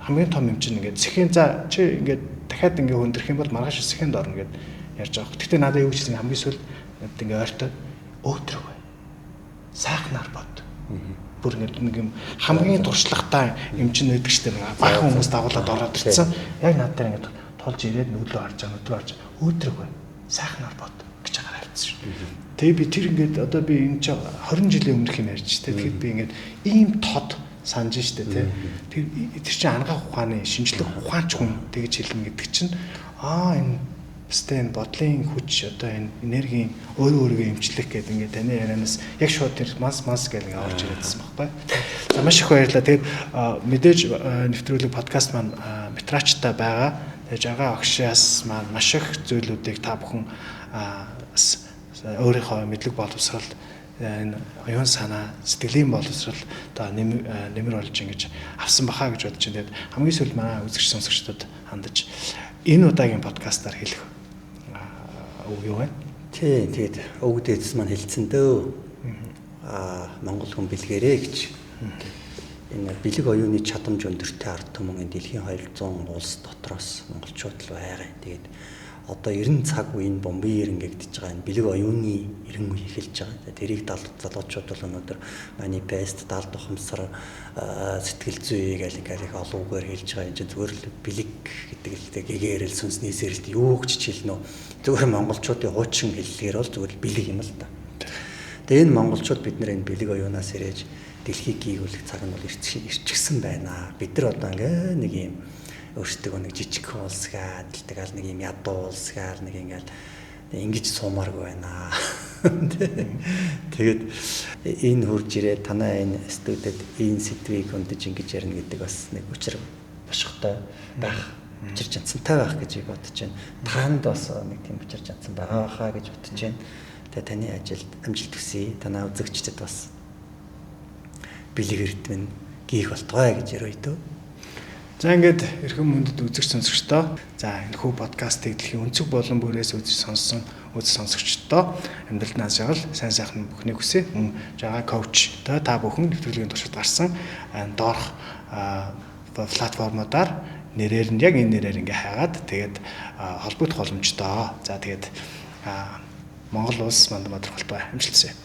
[SPEAKER 1] хамгийн том эмчин ингээд сэхэн за чи ингээд дахиад ингээ хүндрэх юм бол маргааш сэхэнд орно гэд ярьж байгаа. Гэхдээ надад юу гэсэн хамгийн сүүл ингээ ойртоод өөдрөг. Сайхнаар бод. Бүр нэг юм хамгийн туршлагатай эмчин байдаг штеп баахан хүмүүс дагуулад ороод ирсэн. Яг над дээр ингээд тулж ирээд нүдлөө харж байгаа өөдрөг бай. Сайхнаар бод гэж агаар хайцсан шүү. Тэгээ би тэр ингээд одоо би энэ ч 20 жилийн өмнөх юм ярьж штеп. Тэгэхэд би ингээд ийм тод санаж штеп тий. Тэр чинь ангаа ухааны шинжлэх ухаанч хүн тэгж хэлнэ гэдэг чинь энэ стен бодлын хүч одоо энэ энергийн өөрийгөө эмчлэх гэдэг ингээд таны ярианаас яг шууд тэр манс гэж ингээд орж ирээдсэн байхгүй. За маш их баярлалаа. Тэгээд мэдээж нэвтрүүлэг подкаст маань метрачтай байгаа. Тэгээд жагаа огшоос маань маш их зүйлүүдийг та бүхэн өөрийнхөө мэдлэг боловсрал энэ оюун санаа, сэтгэлийн боловсрол одоо нэмэр болж ингэж авсан бахаа гэж бодож байна. Тэгээд хамгийн сүүлд манай үзэгч сонсогчдод хандаж энэ удаагийн подкастаар хэлэх үг юу вэ?
[SPEAKER 2] Тэгээд өвөг дээдс маань хэлсэн дөө. Монгол хүн бэлгэрээ гэж. Энэ бэлэг оюуны чадамж өндөртэй ард түмэн дэлхийн 200 улс дотроос монголчууд л байгаа. Тэгээд одоо 90 цаг үеийн бомбын эренгэгдэж байгаа энэ бэлэг оюуны эрен үе эхэлж байгаа. Тэрийг залуучууд бол өнөөдөр манифест, даалд ухамсар, сэтгэл зүй гэх их олон үгээр хэлж байгаа. Энэ зүгээр л бэлэг гэдэг л гэгээрэл сүнснээсээр л юу гэж хэлнэ үү? Зүгээр монголчуудын хуучин хэллэгээр бол зүгээр бэлэг юм л та. Тэгээ энэ монголчууд бид нэр энэ бэлэг оюунаас ирээж дэлхийг гийгүүлэх цаг нь бол ирчихсэн байна. Бид нар одоо нэг юм өөрсдөө нэг жижиг улсгаар тэгэл нэг юм ядуу улсгаар нэг ингээл ингэж суумааргүй байна. Тэгээд энэ хурж ирээд танаа энэ студид энэ сэдвийг хөндөж ингэж ярина гэдэг бас нэг учир бошготой байх, учир жанцантай байх гэж бодож байна. Танд бас нэг тийм учир жанцсан байгаа хаа гэж бодож байна. Тэгээ таны ажилд амжилт хүсье. Танаа үзэгчдэд бас бэлэг эрдмэн гийх болтугай гэж ярив дөө.
[SPEAKER 1] За ингээд эрхэм мөндөд үзэгч сонсогчдоо энэ хүү подкастыг дэлхийн өнцөг болон бүрээс үзэж сонссон сонсогчдоо амьдралнаас жаgal сайн сайхан бүхнийг хүсье. Мөн жагаа коуч та бүхэн нэвтрүүлгийн туршид гарсан доорх платформудаар нэрээр нь яг энэ нэрээр ингээ хайгаад тэгээд холбогдох боломжтой. За тэгээд Монгол улс манд мадрахалтай амжилт хүсье.